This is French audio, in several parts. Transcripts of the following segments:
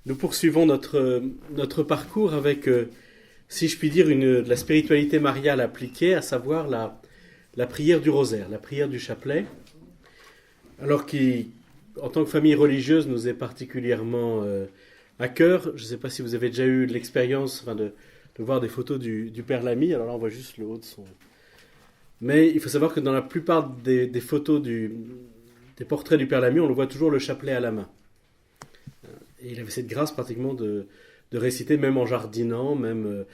Nous poursuivons notre parcours avec, si je puis dire, de la spiritualité mariale appliquée, à savoir la prière du rosaire, la prière du chapelet, alors qui, en tant que famille religieuse, nous est particulièrement à cœur. Je ne sais pas si vous avez déjà eu l'expérience de voir des photos du Père Lamy. Alors là, on voit juste le haut de son... Mais il faut savoir que dans la plupart des photos des portraits du Père Lamy, on le voit toujours le chapelet à la main. Et il avait cette grâce pratiquement de réciter, même en jardinant, même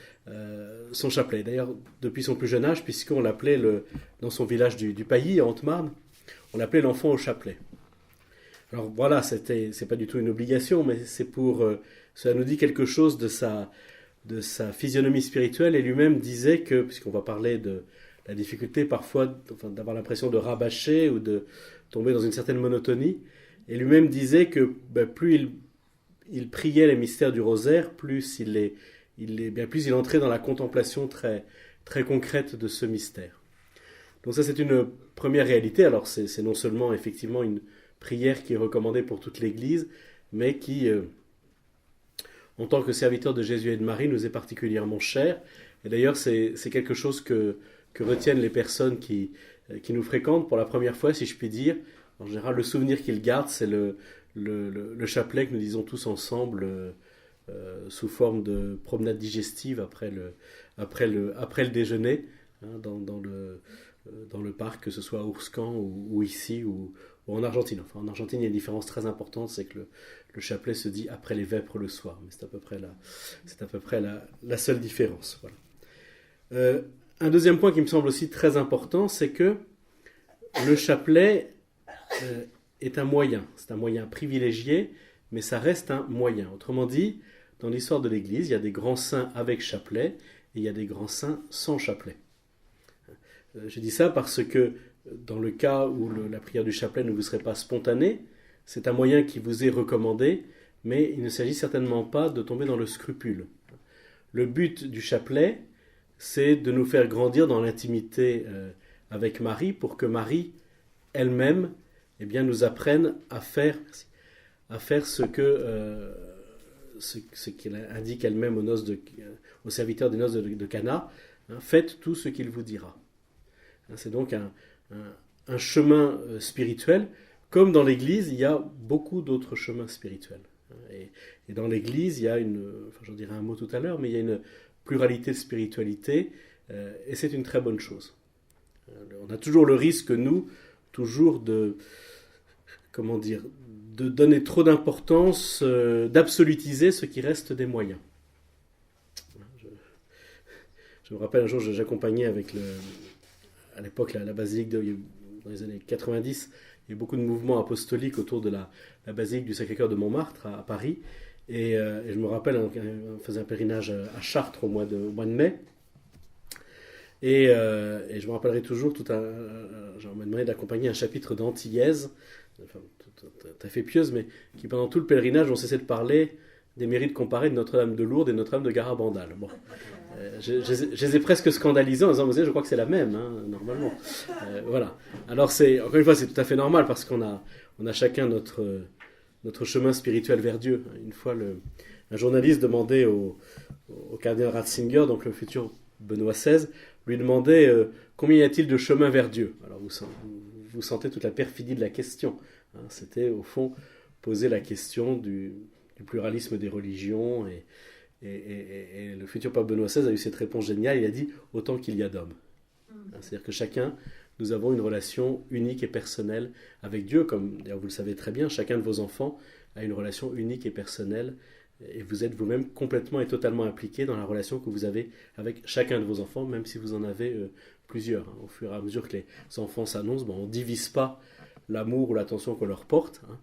son chapelet. D'ailleurs, depuis son plus jeune âge, puisqu'on l'appelait, dans son village du Pailly, en Haute-Marne, on l'appelait l'enfant au chapelet. Alors voilà, c'est pas du tout une obligation, mais c'est cela nous dit quelque chose de sa physionomie spirituelle. Et lui-même disait que, puisqu'on va parler de la difficulté parfois d'avoir l'impression de rabâcher ou de tomber dans une certaine monotonie, et lui-même disait que plus il priait les mystères du rosaire, plus il entrait dans la contemplation très, très concrète de ce mystère. Donc ça, c'est une première réalité. Alors c'est non seulement effectivement une prière qui est recommandée pour toute l'Église, mais qui, en tant que serviteur de Jésus et de Marie, nous est particulièrement chère. Et d'ailleurs, c'est quelque chose que retiennent les personnes qui nous fréquentent pour la première fois, si je puis dire. En général, le souvenir qu'ils gardent, c'est le chapelet que nous disons tous ensemble sous forme de promenade digestive après le déjeuner, hein, dans le parc, que ce soit à Ourscan ou ici ou en Argentine. Enfin, en Argentine, il y a une différence très importante, c'est que le chapelet se dit après les vêpres le soir. Mais c'est à peu près la seule différence. Voilà. Un deuxième point qui me semble aussi très important, c'est que le chapelet est un moyen. C'est un moyen privilégié, mais ça reste un moyen. Autrement dit, dans l'histoire de l'Église, il y a des grands saints avec chapelet et il y a des grands saints sans chapelet. Je dis ça parce que dans le cas où la prière du chapelet ne vous serait pas spontanée, c'est un moyen qui vous est recommandé, mais il ne s'agit certainement pas de tomber dans le scrupule. Le but du chapelet, c'est de nous faire grandir dans l'intimité avec Marie, pour que Marie elle-même nous apprenne à faire ce qu'elle indique elle-même aux serviteurs des noces de Cana. Hein, faites tout ce qu'il vous dira. Hein, c'est donc un chemin spirituel. Comme dans l'Église, il y a beaucoup d'autres chemins spirituels. Et dans l'Église, il y a j'en dirai un mot tout à l'heure, mais il y a une pluralité de spiritualité, et c'est une très bonne chose. On a toujours le risque, toujours de donner trop d'importance, d'absolutiser ce qui reste des moyens. Je me rappelle un jour, j'accompagnais à l'époque la basilique dans les années 90, il y a eu beaucoup de mouvements apostoliques autour de la basilique du Sacré-Cœur de Montmartre à Paris. Et je me rappelle, on faisait un pèlerinage à Chartres au mois de mai. Et je me rappellerai toujours, on m'a demandé d'accompagner un chapitre d'Antillaise, enfin, tout à fait pieuse, mais qui pendant tout le pèlerinage ont cessé de parler des mérites comparés de Notre-Dame de Lourdes et de Notre-Dame de Garabandal. Bon. Je les ai presque scandalisés en disant, je crois que c'est la même, hein, normalement. Voilà. Alors, encore une fois, c'est tout à fait normal, parce qu'on a chacun notre chemin spirituel vers Dieu. Une fois, un journaliste demandait au cardinal Ratzinger, donc le futur Benoît XVI, lui demandait combien y a-t-il de chemins vers Dieu. Alors vous sentez toute la perfidie de la question. Hein. C'était au fond poser la question du pluralisme des religions, et le futur pape Benoît XVI a eu cette réponse géniale. Il a dit autant qu'il y a d'hommes. Hein, c'est-à-dire que chacun, nous avons une relation unique et personnelle avec Dieu, comme d'ailleurs vous le savez très bien, chacun de vos enfants a une relation unique et personnelle, et vous êtes vous-même complètement et totalement impliqué dans la relation que vous avez avec chacun de vos enfants, même si vous en avez plusieurs. Hein. Au fur et à mesure que les enfants s'annoncent, on ne divise pas l'amour ou l'attention qu'on leur porte. Hein.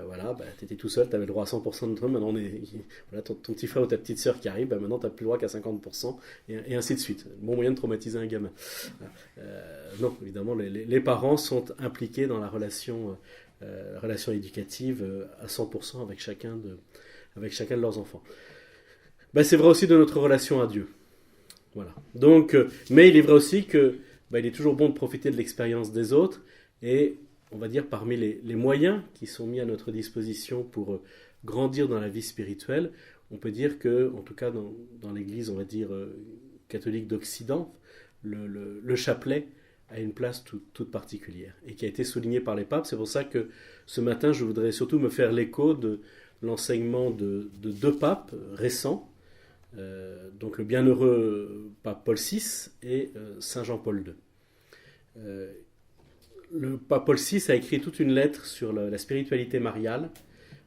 Voilà, tu étais tout seul, tu avais le droit à 100% de toi, maintenant voilà, ton petit frère ou ta petite sœur qui arrive, maintenant tu n'as plus le droit qu'à 50%, et ainsi de suite. Bon moyen de traumatiser un gamin. Non, évidemment, les parents sont impliqués dans la relation éducative à 100% avec chacun de leurs enfants. C'est vrai aussi de notre relation à Dieu. Voilà. Donc, mais il est vrai aussi que il est toujours bon de profiter de l'expérience des autres, et on va dire parmi les moyens qui sont mis à notre disposition pour grandir dans la vie spirituelle, on peut dire que, en tout cas dans l'Église, on va dire catholique d'Occident, le chapelet a une place toute particulière et qui a été soulignée par les papes. C'est pour ça que ce matin, je voudrais surtout me faire l'écho de l'enseignement de deux papes récents, donc le bienheureux pape Paul VI et Saint Jean-Paul II. Le pape Paul VI a écrit toute une lettre sur la spiritualité mariale,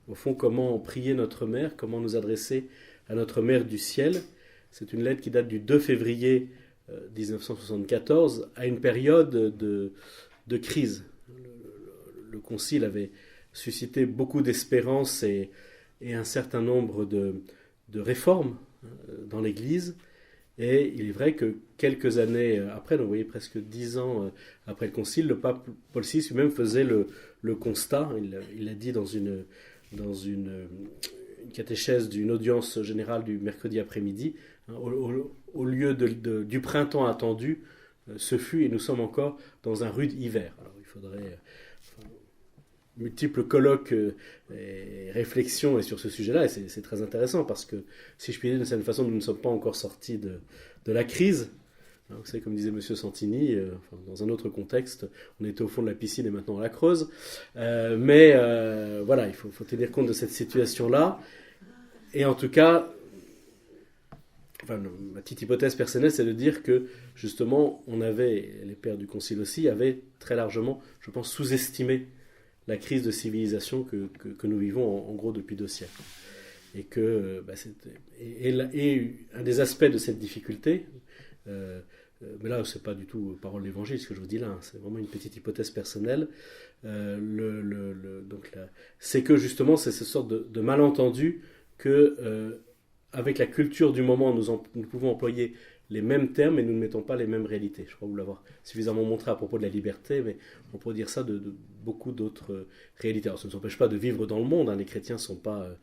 au fond comment prier notre mère, comment nous adresser à notre mère du ciel. C'est une lettre qui date du 2 février 1974, à une période de crise. Le concile avait suscité beaucoup d'espérance et un certain nombre de réformes dans l'Église. Et il est vrai que quelques années après, donc vous voyez presque 10 ans après le concile, le pape Paul VI lui-même faisait le constat, il l'a dit dans une catéchèse d'une audience générale du mercredi après-midi, au lieu du printemps attendu, ce fut et nous sommes encore dans un rude hiver. Alors il faudrait multiples colloques et réflexions sur ce sujet-là, et c'est très intéressant parce que, si je puis dire, de cette façon, nous ne sommes pas encore sortis de la crise. Vous savez, comme disait M. Santini, dans un autre contexte, on était au fond de la piscine et maintenant à la Creuse. Mais voilà, il faut tenir compte de cette situation-là. Et en tout cas, ma petite hypothèse personnelle, c'est de dire que, justement, les pères du Concile aussi, avaient très largement, je pense, sous-estimé la crise de civilisation que nous vivons en gros depuis 2 siècles. Et que un des aspects de cette difficulté, mais là c'est pas du tout parole de l'évangile ce que je vous dis là, c'est vraiment une petite hypothèse personnelle, c'est que justement c'est cette sorte de malentendu que avec la culture du moment nous pouvons employer les mêmes termes, mais nous ne mettons pas les mêmes réalités. Je crois vous l'avoir suffisamment montré à propos de la liberté, mais on pourrait dire ça de beaucoup d'autres réalités. Alors, ça ne nous empêche pas de vivre dans le monde. Les chrétiens ne sont pas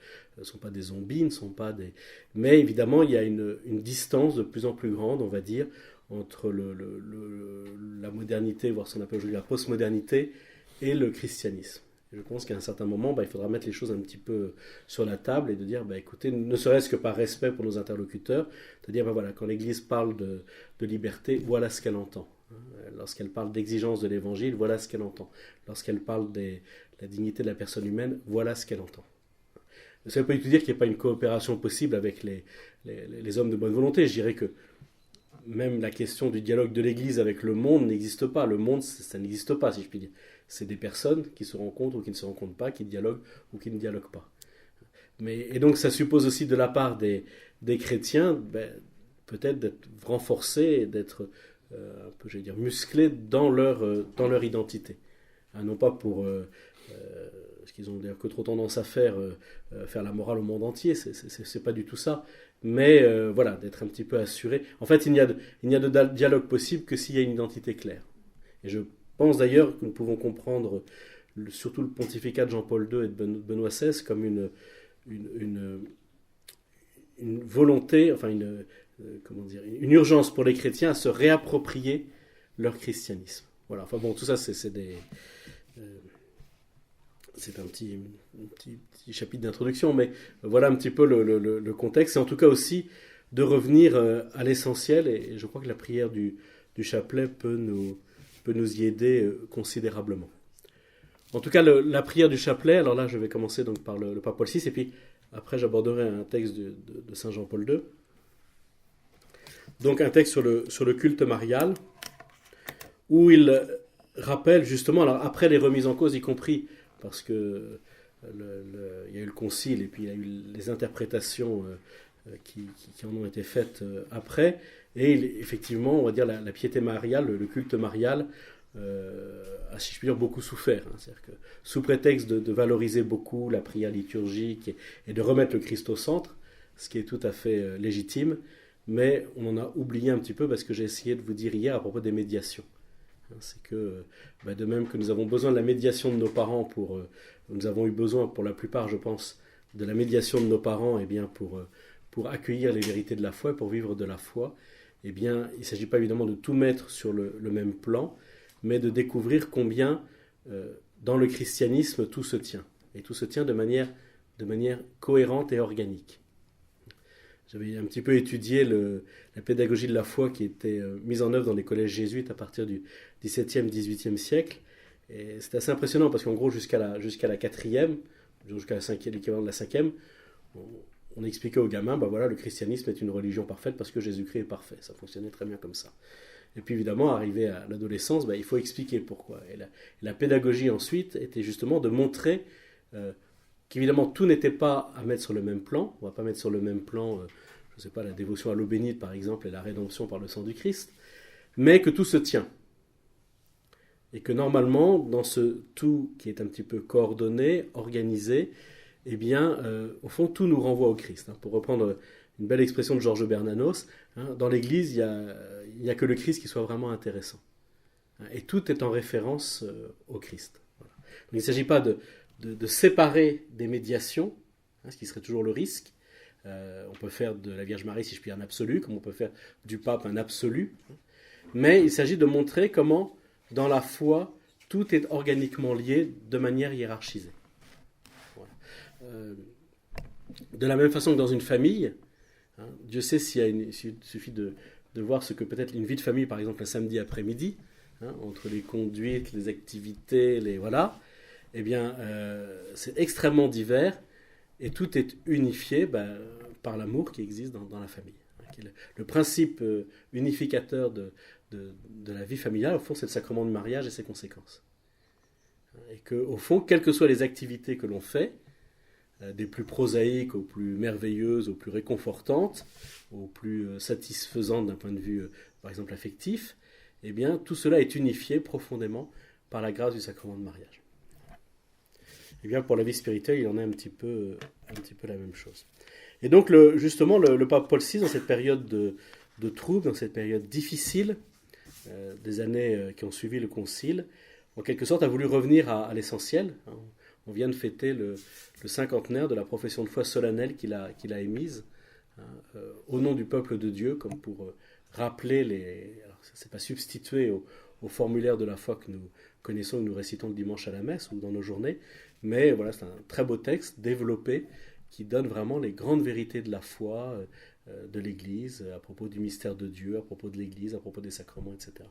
des zombies, ne sont pas des... Mais évidemment, il y a une distance de plus en plus grande, on va dire, entre la modernité, voire ce qu'on appelle aujourd'hui la postmodernité, et le christianisme. Je pense qu'à un certain moment, il faudra mettre les choses un petit peu sur la table et de dire, écoutez, ne serait-ce que par respect pour nos interlocuteurs, de dire, voilà, quand l'Église parle de liberté, voilà ce qu'elle entend. Lorsqu'elle parle d'exigence de l'Évangile, voilà ce qu'elle entend. Lorsqu'elle parle de la dignité de la personne humaine, voilà ce qu'elle entend. Ça ne veut pas du tout dire qu'il n'y a pas une coopération possible avec les hommes de bonne volonté. Je dirais que même la question du dialogue de l'Église avec le monde n'existe pas. Le monde, ça n'existe pas, si je puis dire. C'est des personnes qui se rencontrent ou qui ne se rencontrent pas, qui dialoguent ou qui ne dialoguent pas. Et donc ça suppose aussi de la part des chrétiens, peut-être d'être renforcés, d'être un peu, j'allais dire, musclés dans leur identité. Non pas pour ce qu'ils ont d'ailleurs que trop tendance à faire la morale au monde entier, c'est pas du tout ça. Mais voilà, d'être un petit peu assuré. En fait, il n'y a de dialogue possible que s'il y a une identité claire. Et je pense d'ailleurs que nous pouvons comprendre surtout le pontificat de Jean-Paul II et de Benoît XVI comme une volonté, enfin une urgence pour les chrétiens à se réapproprier leur christianisme. Voilà, enfin bon, tout ça c'est un petit chapitre d'introduction, mais voilà un petit peu le contexte, et en tout cas aussi de revenir à l'essentiel, et je crois que la prière du chapelet peut nous y aider considérablement. En tout cas, la prière du chapelet, alors là je vais commencer donc par le pape Paul VI, et puis après j'aborderai un texte de Saint Jean-Paul II. Donc un texte sur le culte marial, où il rappelle justement, alors après les remises en cause, y compris parce que il y a eu le concile et puis il y a eu les interprétations qui en ont été faites après, et effectivement, on va dire la piété mariale, le culte marial, a, si je puis dire, beaucoup souffert. C'est-à-dire que sous prétexte de valoriser beaucoup la prière liturgique et de remettre le Christ au centre, ce qui est tout à fait légitime, mais on en a oublié un petit peu parce que j'ai essayé de vous dire hier à propos des médiations. C'est que, de même que nous avons besoin de la médiation de nos parents nous avons eu besoin pour la plupart, je pense, de la médiation de nos parents pour accueillir les vérités de la foi, pour vivre de la foi. Il ne s'agit pas évidemment de tout mettre sur le même plan, mais de découvrir combien dans le christianisme tout se tient. Et tout se tient de manière de manière cohérente et organique. J'avais un petit peu étudié la pédagogie de la foi qui était mise en œuvre dans les collèges jésuites à partir du XVIIe, XVIIIe siècle. Et c'était assez impressionnant parce qu'en gros, jusqu'à la quatrième, jusqu'à l'équivalent de la cinquième, on expliquait aux gamins, ben voilà, le christianisme est une religion parfaite parce que Jésus-Christ est parfait. Ça fonctionnait très bien comme ça. Et puis évidemment, arrivé à l'adolescence, ben, il faut expliquer pourquoi. Et la pédagogie ensuite était justement de montrer qu'évidemment tout n'était pas à mettre sur le même plan. On ne va pas mettre sur le même plan, je ne sais pas, la dévotion à l'eau bénite par exemple et la rédemption par le sang du Christ, mais que tout se tient. Et que normalement, dans ce tout qui est un petit peu coordonné, organisé, eh bien, au fond, tout nous renvoie au Christ. Hein. Pour reprendre une belle expression de Georges Bernanos, hein, dans l'Église, il n'y a que le Christ qui soit vraiment intéressant. Hein, et tout est en référence au Christ. Voilà. Donc, il ne s'agit pas de séparer des médiations, hein, ce qui serait toujours le risque. On peut faire de la Vierge Marie, si je puis dire, un absolu, comme on peut faire du pape un absolu. Hein. Mais il s'agit de montrer comment, dans la foi, tout est organiquement lié de manière hiérarchisée. De la même façon que dans une famille, hein, Dieu sait il suffit de voir ce que peut être une vie de famille, par exemple un samedi après-midi, hein, entre les conduites, les activités, voilà, eh bien, c'est extrêmement divers et tout est unifié par l'amour qui existe dans la famille. Hein, le principe unificateur de la vie familiale, au fond, c'est le sacrement du mariage et ses conséquences. Et qu'au fond, quelles que soient les activités que l'on fait, des plus prosaïques aux plus merveilleuses, aux plus réconfortantes, aux plus satisfaisantes d'un point de vue, par exemple, affectif, eh bien, tout cela est unifié profondément par la grâce du sacrement de mariage. Eh bien, pour la vie spirituelle, il en est un petit peu la même chose. Et donc, justement, le pape Paul VI, dans cette période de trouble, dans cette période difficile, des années qui ont suivi le concile, en quelque sorte, a voulu revenir à l'essentiel. Hein. On vient de fêter le cinquantenaire de la profession de foi solennelle qu'il a émise, hein, au nom du peuple de Dieu, comme pour rappeler alors, ça ne s'est pas substitué au formulaire de la foi que nous connaissons, que nous récitons le dimanche à la messe ou dans nos journées, mais voilà, c'est un très beau texte développé qui donne vraiment les grandes vérités de la foi, de l'Église, à propos du mystère de Dieu, à propos de l'Église, à propos des sacrements, etc.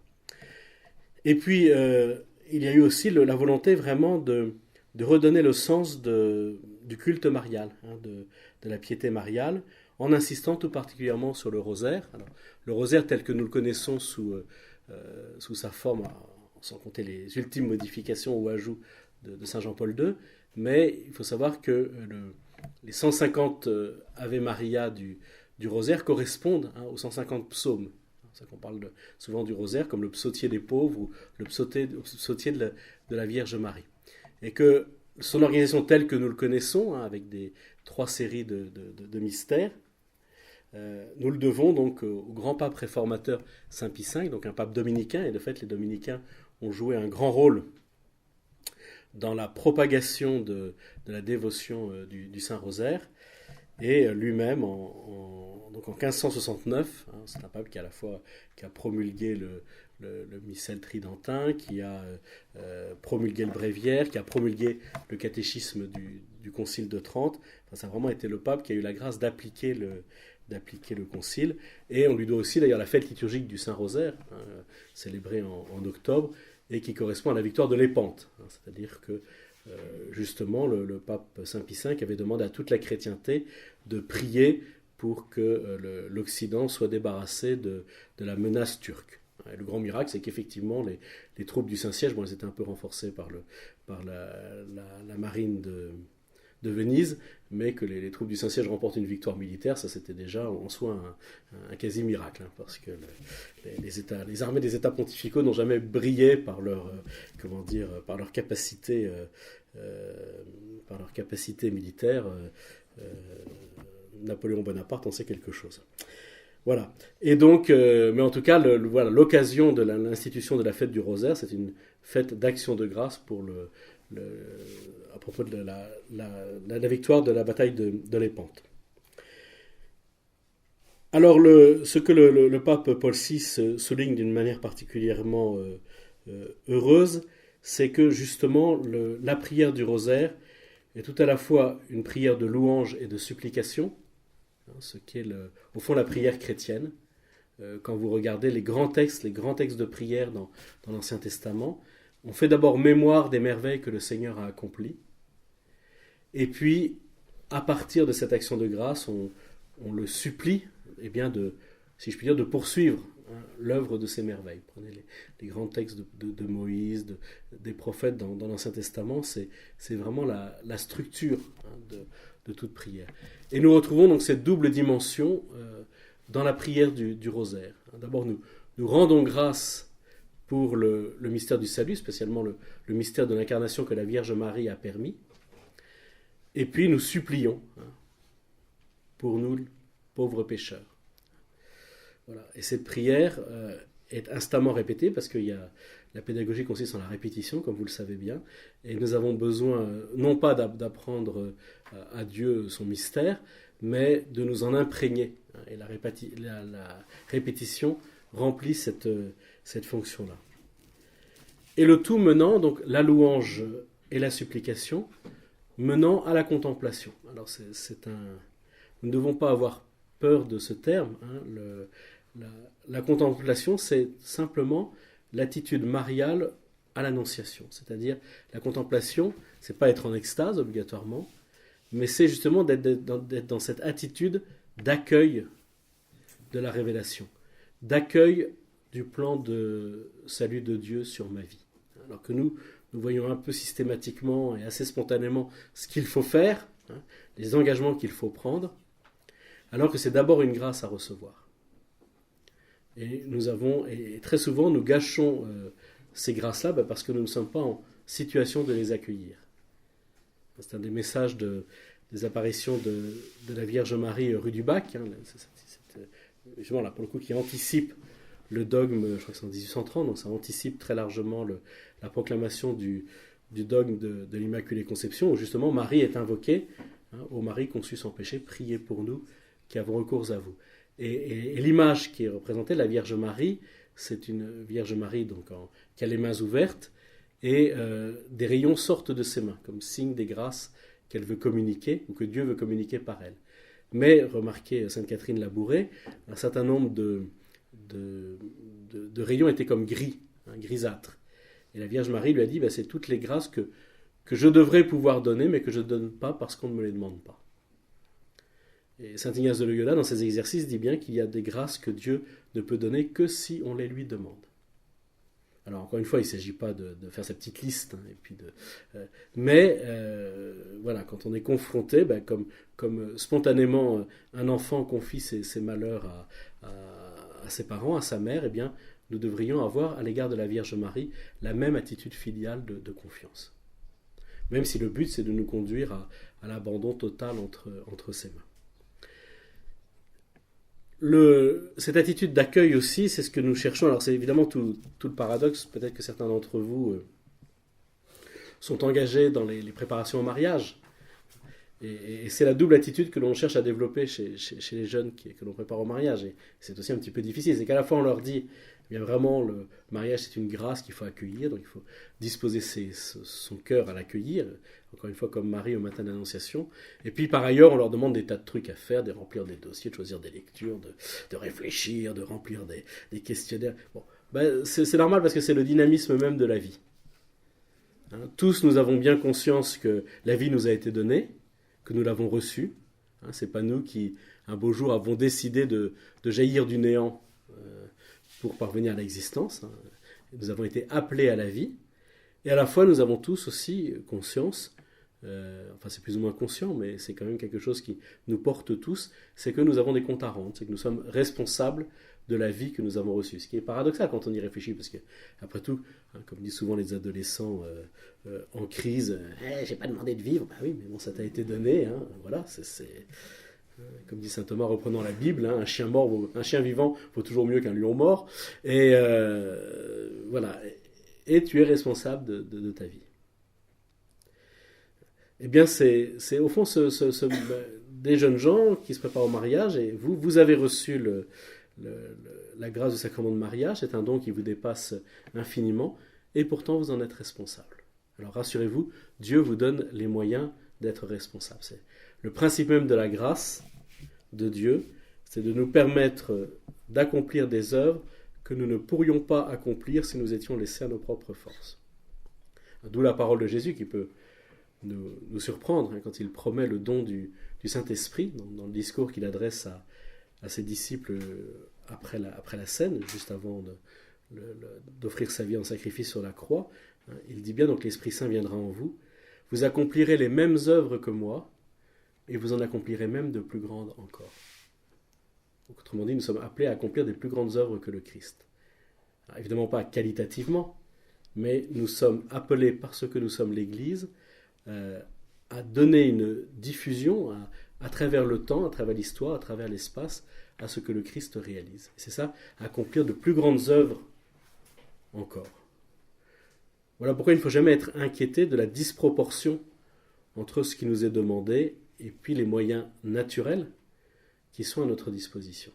Et puis, il y a eu aussi la volonté vraiment de redonner le sens du culte marial, hein, de la piété mariale, en insistant tout particulièrement sur le rosaire. Alors, le rosaire tel que nous le connaissons sous sa forme, sans compter les ultimes modifications ou ajouts de Saint Jean-Paul II, mais il faut savoir que les 150 Ave Maria du rosaire correspondent, hein, aux 150 psaumes. C'est ça qu'on parle souvent du rosaire comme le psautier des pauvres ou le psautier de la Vierge Marie. Et que son organisation telle que nous le connaissons, hein, avec 3 séries de mystères, nous le devons donc au grand pape réformateur Saint Pie V, donc un pape dominicain, et de fait les dominicains ont joué un grand rôle dans la propagation de la dévotion du Saint-Rosaire, et lui-même donc en 1569, hein, c'est un pape qui a promulgué le missel tridentin, qui a promulgué le bréviaire, qui a promulgué le catéchisme du Concile de Trente. Enfin, ça a vraiment été le pape qui a eu la grâce d'appliquer le concile. Et on lui doit aussi d'ailleurs la fête liturgique du Saint-Rosaire, hein, célébrée en octobre, et qui correspond à la victoire de l'Épante. Hein, c'est-à-dire que justement le pape Saint Pie V avait demandé à toute la chrétienté de prier pour que l'Occident soit débarrassé de la menace turque. Et le grand miracle, c'est qu'effectivement, les troupes du Saint-Siège, elles étaient un peu renforcées par la marine de Venise, mais que les troupes du Saint-Siège remportent une victoire militaire, ça c'était déjà en soi un quasi-miracle, hein, parce que les armées des États pontificaux n'ont jamais brillé par leur capacité militaire. Napoléon Bonaparte en sait quelque chose. Voilà. Et donc, mais en tout cas, voilà, l'occasion de l'institution de la fête du Rosaire, c'est une fête d'action de grâce pour à propos de la victoire de la bataille de l'Épante. Alors, ce que le pape Paul VI souligne d'une manière particulièrement heureuse, c'est que justement la prière du Rosaire est tout à la fois une prière de louange et de supplication, hein, ce qui est au fond la prière chrétienne. Quand vous regardez les grands textes de prière dans l'Ancien Testament, on fait d'abord mémoire des merveilles que le Seigneur a accomplies, et puis à partir de cette action de grâce, on le supplie, eh bien si je puis dire, de poursuivre, hein, l'œuvre de ces merveilles. Prenez les grands textes de Moïse, des prophètes dans l'Ancien Testament, c'est vraiment la structure, hein, de toute prière. Et nous retrouvons donc cette double dimension dans la prière du rosaire. D'abord, nous rendons grâce pour le mystère du salut, spécialement le mystère de l'incarnation que la Vierge Marie a permis, et puis nous supplions, hein, pour nous, pauvres pécheurs. Voilà. Et cette prière est instamment répétée parce que la pédagogie consiste en la répétition, comme vous le savez bien, et nous avons besoin non pas d'apprendre à Dieu son mystère, mais de nous en imprégner. Et la répétition remplit cette fonction-là. Et le tout menant, donc la louange et la supplication, menant à la contemplation. Alors nous ne devons pas avoir peur de ce terme, hein. La contemplation, c'est simplement l'attitude mariale à l'Annonciation. C'est-à-dire, la contemplation, c'est pas être en extase obligatoirement, mais c'est justement d'être dans cette attitude d'accueil de la révélation, d'accueil du plan de salut de Dieu sur ma vie. Alors que nous voyons un peu systématiquement et assez spontanément ce qu'il faut faire, hein, les engagements qu'il faut prendre, alors que c'est d'abord une grâce à recevoir. Et très souvent, nous gâchons ces grâces-là parce que nous ne sommes pas en situation de les accueillir. C'est un des messages des apparitions de la Vierge Marie rue du Bac, hein, justement là pour le coup qui anticipe le dogme, je crois que c'est en 1830, donc ça anticipe très largement la proclamation du dogme de l'Immaculée Conception, où justement Marie est invoquée, hein, ô Marie conçue sans péché, priez pour nous qui avons recours à vous. Et l'image qui est représentée, la Vierge Marie, c'est une Vierge Marie donc qui a les mains ouvertes, et des rayons sortent de ses mains, comme signe des grâces qu'elle veut communiquer, ou que Dieu veut communiquer par elle. Mais, remarquez Sainte Catherine Labouré, un certain nombre de rayons étaient comme gris, hein, grisâtres. Et la Vierge Marie lui a dit, c'est toutes les grâces que je devrais pouvoir donner, mais que je ne donne pas parce qu'on ne me les demande pas. Et saint Ignace de Loyola, dans ses exercices, dit bien qu'il y a des grâces que Dieu ne peut donner que si on les lui demande. Alors, encore une fois, il ne s'agit pas de faire sa petite liste, hein, et puis mais voilà, quand on est confronté, comme spontanément un enfant confie ses malheurs à ses parents, à sa mère, eh bien, nous devrions avoir à l'égard de la Vierge Marie la même attitude filiale de confiance. Même si le but, c'est de nous conduire à l'abandon total entre ses mains. Cette attitude d'accueil aussi, c'est ce que nous cherchons. Alors c'est évidemment tout le paradoxe. Peut-être que certains d'entre vous sont engagés dans les préparations au mariage. Et c'est la double attitude que l'on cherche à développer chez les jeunes que l'on prépare au mariage. Et c'est aussi un petit peu difficile. C'est qu'à la fois on leur dit, eh bien vraiment, le mariage c'est une grâce qu'il faut accueillir. Donc il faut disposer son cœur à l'accueillir. Encore une fois, comme Marie au matin de l'Annonciation. Et puis, par ailleurs, on leur demande des tas de trucs à faire, de remplir des dossiers, de choisir des lectures, de réfléchir, de remplir des questionnaires. Bon, c'est normal parce que c'est le dynamisme même de la vie. Hein, tous, nous avons bien conscience que la vie nous a été donnée, que nous l'avons reçue. Hein, c'est pas nous qui, un beau jour, avons décidé de jaillir du néant pour parvenir à l'existence. Hein. Nous avons été appelés à la vie. Et à la fois, nous avons tous aussi conscience, enfin c'est plus ou moins conscient, mais c'est quand même quelque chose qui nous porte tous, c'est que nous avons des comptes à rendre, c'est que nous sommes responsables de la vie que nous avons reçue. Ce qui est paradoxal quand on y réfléchit, parce que, après tout, hein, comme disent souvent les adolescents en crise, j'ai pas demandé de vivre, oui, mais bon, ça t'a été donné, hein, voilà, comme dit saint Thomas, reprenant la Bible, hein, un chien vivant vaut toujours mieux qu'un lion mort, et voilà. Et tu es responsable de ta vie. Eh bien, c'est au fond des jeunes gens qui se préparent au mariage, et vous avez reçu la grâce du sacrement de mariage, c'est un don qui vous dépasse infiniment, et pourtant vous en êtes responsable. Alors rassurez-vous, Dieu vous donne les moyens d'être responsable. C'est le principe même de la grâce de Dieu, c'est de nous permettre d'accomplir des œuvres que nous ne pourrions pas accomplir si nous étions laissés à nos propres forces. D'où la parole de Jésus qui peut nous surprendre quand il promet le don du Saint-Esprit dans le discours qu'il adresse à ses disciples après la scène, juste avant d'offrir sa vie en sacrifice sur la croix. Il dit bien, donc l'Esprit Saint viendra en vous, vous accomplirez les mêmes œuvres que moi, et vous en accomplirez même de plus grandes encore. Donc, autrement dit, nous sommes appelés à accomplir des plus grandes œuvres que le Christ. Alors, évidemment pas qualitativement, mais nous sommes appelés, parce que nous sommes l'Église, à donner une diffusion à travers le temps, à travers l'histoire, à travers l'espace, à ce que le Christ réalise. Et c'est ça, accomplir de plus grandes œuvres encore. Voilà pourquoi il ne faut jamais être inquiété de la disproportion entre ce qui nous est demandé et puis les moyens naturels qui sont à notre disposition.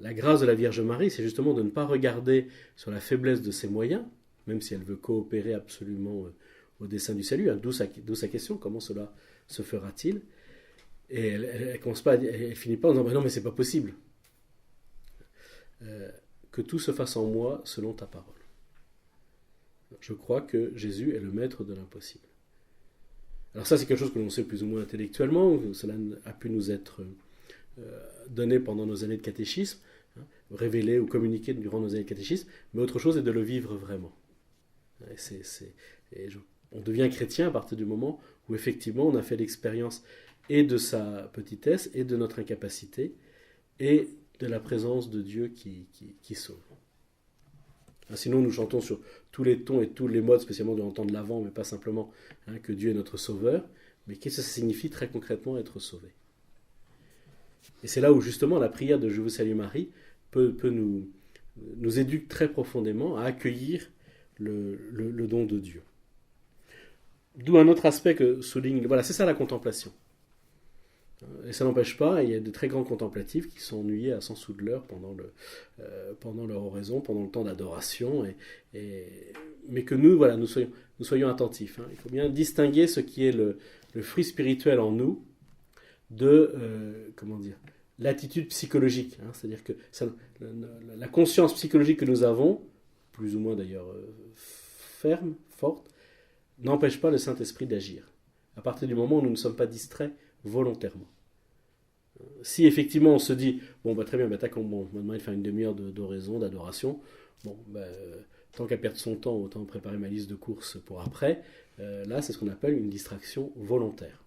La grâce de la Vierge Marie, c'est justement de ne pas regarder sur la faiblesse de ses moyens, même si elle veut coopérer absolument au dessein du salut, d'où sa question, comment cela se fera-t-il? Et elle commence pas, elle finit pas en disant non mais c'est pas possible. Que tout se fasse en moi selon ta parole. Je crois que Jésus est le maître de l'impossible. Alors ça c'est quelque chose que l'on sait plus ou moins intellectuellement, cela a pu nous être donné pendant nos années de catéchisme, révélé ou communiqué durant nos années de catéchisme, mais autre chose est de le vivre vraiment. On devient chrétien à partir du moment où effectivement on a fait l'expérience et de sa petitesse et de notre incapacité et de la présence de Dieu qui sauve. Sinon nous chantons sur tous les tons et tous les modes, spécialement durant le temps de l'Avent, mais pas simplement que Dieu est notre sauveur, mais qu'est-ce que ça signifie très concrètement être sauvé. Et c'est là où justement la prière de Je vous salue Marie peut nous éduquer très profondément à accueillir le don de Dieu. D'où un autre aspect que souligne, voilà, c'est ça la contemplation. Et ça n'empêche pas, il y a de très grands contemplatifs qui sont ennuyés à 100 sous de l'heure pendant leur oraison, pendant le temps d'adoration, mais que nous, voilà, nous soyons attentifs. Il faut bien distinguer ce qui est le fruit spirituel en nous de, l'attitude psychologique. C'est-à-dire que la conscience psychologique que nous avons, plus ou moins d'ailleurs ferme, forte, n'empêche pas le Saint-Esprit d'agir. À partir du moment où nous ne sommes pas distraits volontairement. Si effectivement on se dit, très bien, on m'a demandé de faire une demi-heure d'oraison, d'adoration, tant qu'à perdre son temps, autant préparer ma liste de courses pour après, là c'est ce qu'on appelle une distraction volontaire.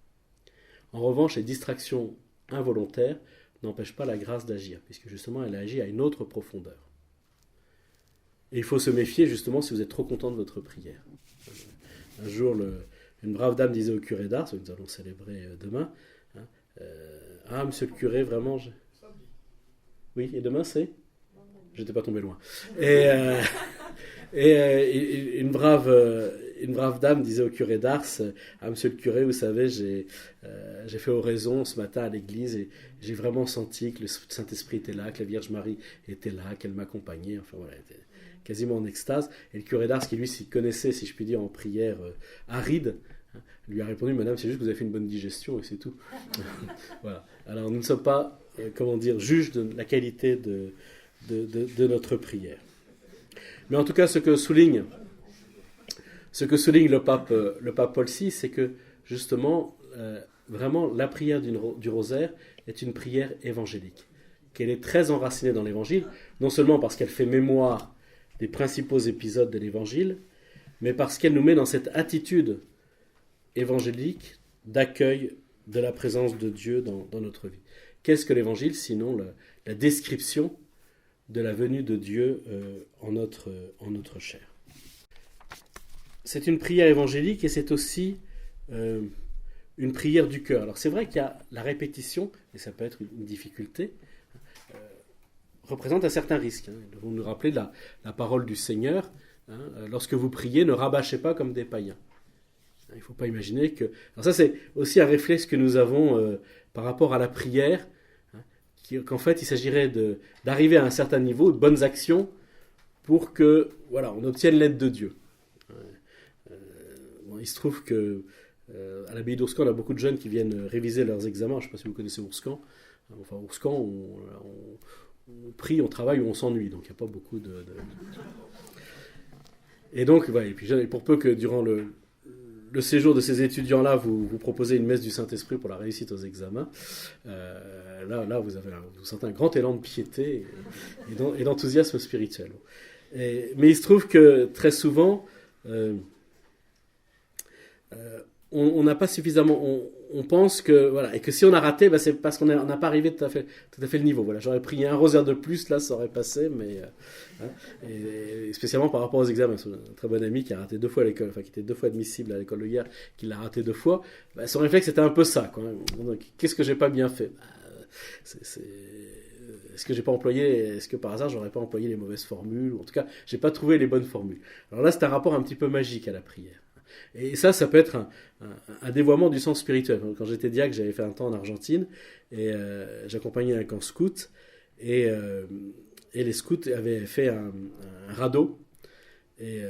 En revanche, les distractions involontaires n'empêchent pas la grâce d'agir, puisque justement elle agit à une autre profondeur. Et il faut se méfier justement si vous êtes trop content de votre prière. Un jour, une brave dame disait au curé d'Ars, que nous allons célébrer demain, monsieur le curé, vraiment... Oui, et demain c'est ? J'étais pas tombé loin. Et une brave dame disait au curé d'Ars, monsieur le curé, vous savez, j'ai fait oraison ce matin à l'église et j'ai vraiment senti que le Saint-Esprit était là, que la Vierge Marie était là, qu'elle m'accompagnait, enfin voilà, elle était quasiment en extase. Et le curé d'Ars, qui lui s'y connaissait, si je puis dire, en prière aride, lui a répondu, madame, c'est juste que vous avez fait une bonne digestion et c'est tout. Voilà. Alors nous ne sommes pas, juges de la qualité de notre prière. Mais en tout cas, ce que souligne le pape Paul VI, c'est que justement, vraiment, la prière du rosaire est une prière évangélique, qu'elle est très enracinée dans l'évangile, non seulement parce qu'elle fait mémoire des principaux épisodes de l'évangile, mais parce qu'elle nous met dans cette attitude évangélique d'accueil de la présence de Dieu dans notre vie. Qu'est-ce que l'évangile, sinon la description de la venue de Dieu en notre chair. C'est une prière évangélique et c'est aussi une prière du cœur. Alors c'est vrai qu'il y a la répétition, et ça peut être une difficulté, représente un certain risque. Nous devons nous rappeler de la parole du Seigneur. Lorsque vous priez, ne rabâchez pas comme des païens. Il ne faut pas imaginer que... Alors ça c'est aussi un réflexe que nous avons par rapport à la prière, qu'en fait il s'agirait d'arriver à un certain niveau de bonnes actions pour que on obtienne l'aide de Dieu. Il se trouve que À l'abbaye d'Ourscan, on a beaucoup de jeunes qui viennent réviser leurs examens. Je ne sais pas si vous connaissez Ourscan. Enfin, Ourscan, on prie, on travaille ou on s'ennuie. Donc, il n'y a pas beaucoup de... Et donc, voilà, et puis, pour peu que durant le séjour de ces étudiants-là, vous proposez une messe du Saint-Esprit pour la réussite aux examens, là vous sentez un grand élan de piété et d'enthousiasme spirituel. Mais il se trouve que très souvent, on n'a pas suffisamment... On pense que, voilà, et que si on a raté, c'est parce qu'on n'a pas arrivé tout à fait le niveau. Voilà, j'aurais pris un rosaire de plus, là, ça aurait passé, mais... et spécialement par rapport aux examens. Un très bon ami qui a raté 2 fois à l'école, enfin qui était 2 fois admissible à l'école de guerre, qui l'a raté 2 fois, son réflexe c'était un peu ça, quoi. Donc, qu'est-ce que j'ai pas bien fait? Est-ce que j'ai pas employé, est-ce que par hasard j'aurais pas employé les mauvaises formules, ou en tout cas j'ai pas trouvé les bonnes formules. Alors là c'est un rapport un petit peu magique à la prière. Et ça peut être un dévoiement du sens spirituel. Quand j'étais diacre, j'avais fait un temps en Argentine, et j'accompagnais un camp scout, et les scouts avaient fait un radeau, et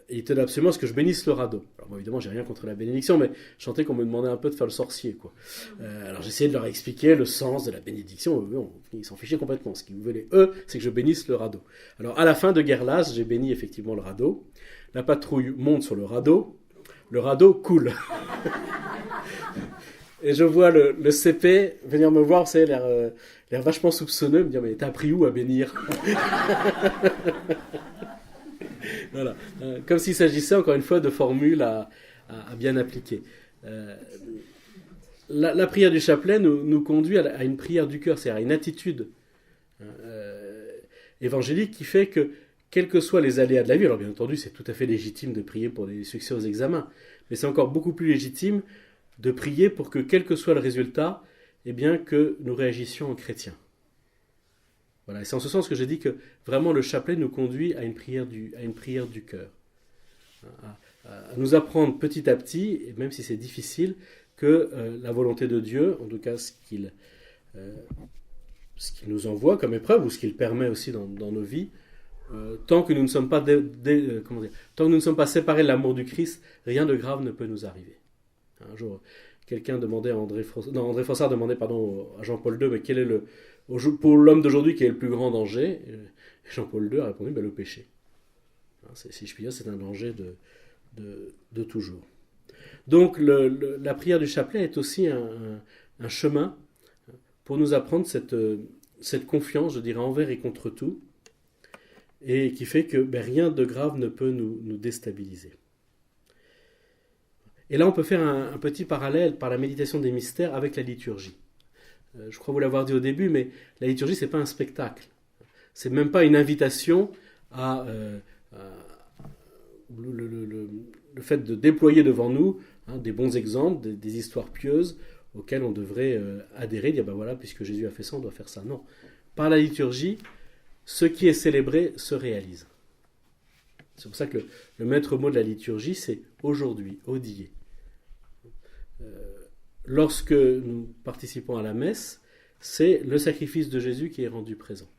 il tenait absolument à ce que je bénisse le radeau. Alors moi, évidemment, j'ai rien contre la bénédiction, mais je sentais qu'on me demandait un peu de faire le sorcier, quoi. Alors j'essayais de leur expliquer le sens de la bénédiction. Ils s'en fichaient complètement. Ce qu'ils voulaient, eux, c'est que je bénisse le radeau. Alors à la fin de Guerlas, j'ai béni effectivement le radeau. La patrouille monte sur le radeau coule. Et je vois le CP venir me voir, vous savez, l'air vachement soupçonneux, me dire, mais t'as appris où à bénir? Voilà. Comme s'il s'agissait encore une fois de formules à bien appliquer. La prière du chapelet nous conduit à une prière du cœur, c'est-à-dire à une attitude évangélique qui fait que, quels que soient les aléas de la vie, alors bien entendu c'est tout à fait légitime de prier pour des succès aux examens, mais c'est encore beaucoup plus légitime de prier pour que, quel que soit le résultat, eh bien, que nous réagissions en chrétiens. Voilà, et c'est en ce sens que j'ai dit que vraiment le chapelet nous conduit à une prière du cœur. À nous apprendre petit à petit, et même si c'est difficile, que la volonté de Dieu, en tout cas ce qu'il nous envoie comme épreuve, ou ce qu'il permet aussi dans nos vies, tant que nous ne sommes pas tant que nous ne sommes pas séparés de l'amour du Christ, rien de grave ne peut nous arriver. Un jour, quelqu'un demandait à André Frossard demandait à Jean-Paul II, mais quel est pour l'homme d'aujourd'hui, quel est le plus grand danger? Et Jean-Paul II a répondu, le péché. Si je puis dire, c'est un danger de toujours. Donc la prière du chapelet est aussi un chemin pour nous apprendre cette confiance, je dirais, envers et contre tout, et qui fait que rien de grave ne peut nous déstabiliser. Et là, on peut faire un petit parallèle par la méditation des mystères avec la liturgie. Je crois vous l'avoir dit au début, mais la liturgie, c'est pas un spectacle. C'est même pas une invitation à le fait de déployer devant nous des bons exemples, des histoires pieuses auxquelles on devrait adhérer, dire voilà, puisque Jésus a fait ça, on doit faire ça. Non. Par la liturgie, ce qui est célébré se réalise. C'est pour ça que le maître mot de la liturgie, c'est aujourd'hui, odie. Lorsque nous participons à la messe, c'est le sacrifice de Jésus qui est rendu présent.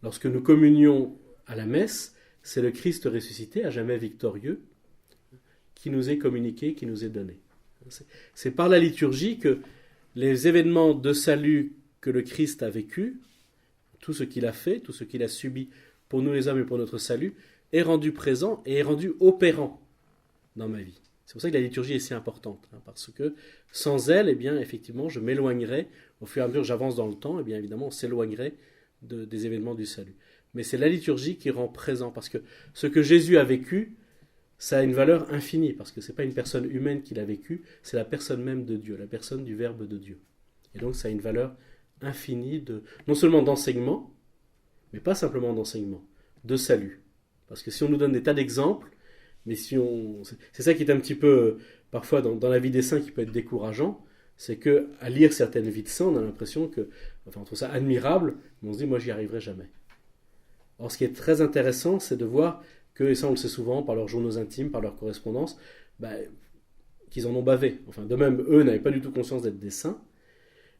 Lorsque nous communions à la messe, c'est le Christ ressuscité, à jamais victorieux, qui nous est communiqué, qui nous est donné. C'est par la liturgie que les événements de salut que le Christ a vécu, tout ce qu'il a fait, tout ce qu'il a subi pour nous les hommes et pour notre salut, est rendu présent et est rendu opérant dans ma vie. C'est pour ça que la liturgie est si importante, parce que sans elle, eh bien, effectivement, je m'éloignerais, au fur et à mesure que j'avance dans le temps, eh bien, évidemment, on s'éloignerait des événements du salut. Mais c'est la liturgie qui rend présent, parce que ce que Jésus a vécu, ça a une valeur infinie, parce que ce n'est pas une personne humaine qui l'a vécu, c'est la personne même de Dieu, la personne du Verbe de Dieu. Et donc ça a une valeur infinie, non seulement d'enseignement, mais pas simplement d'enseignement, de salut. Parce que si on nous donne des tas d'exemples, mais c'est ça qui est un petit peu, parfois dans la vie des saints qui peut être décourageant, c'est qu'à lire certaines vies de saints, on a l'impression on trouve ça admirable, mais on se dit, moi j'y arriverai jamais. Or ce qui est très intéressant, c'est de voir que, et ça on le sait souvent par leurs journaux intimes, par leur correspondance, qu'ils en ont bavé. Enfin, de même, eux n'avaient pas du tout conscience d'être des saints,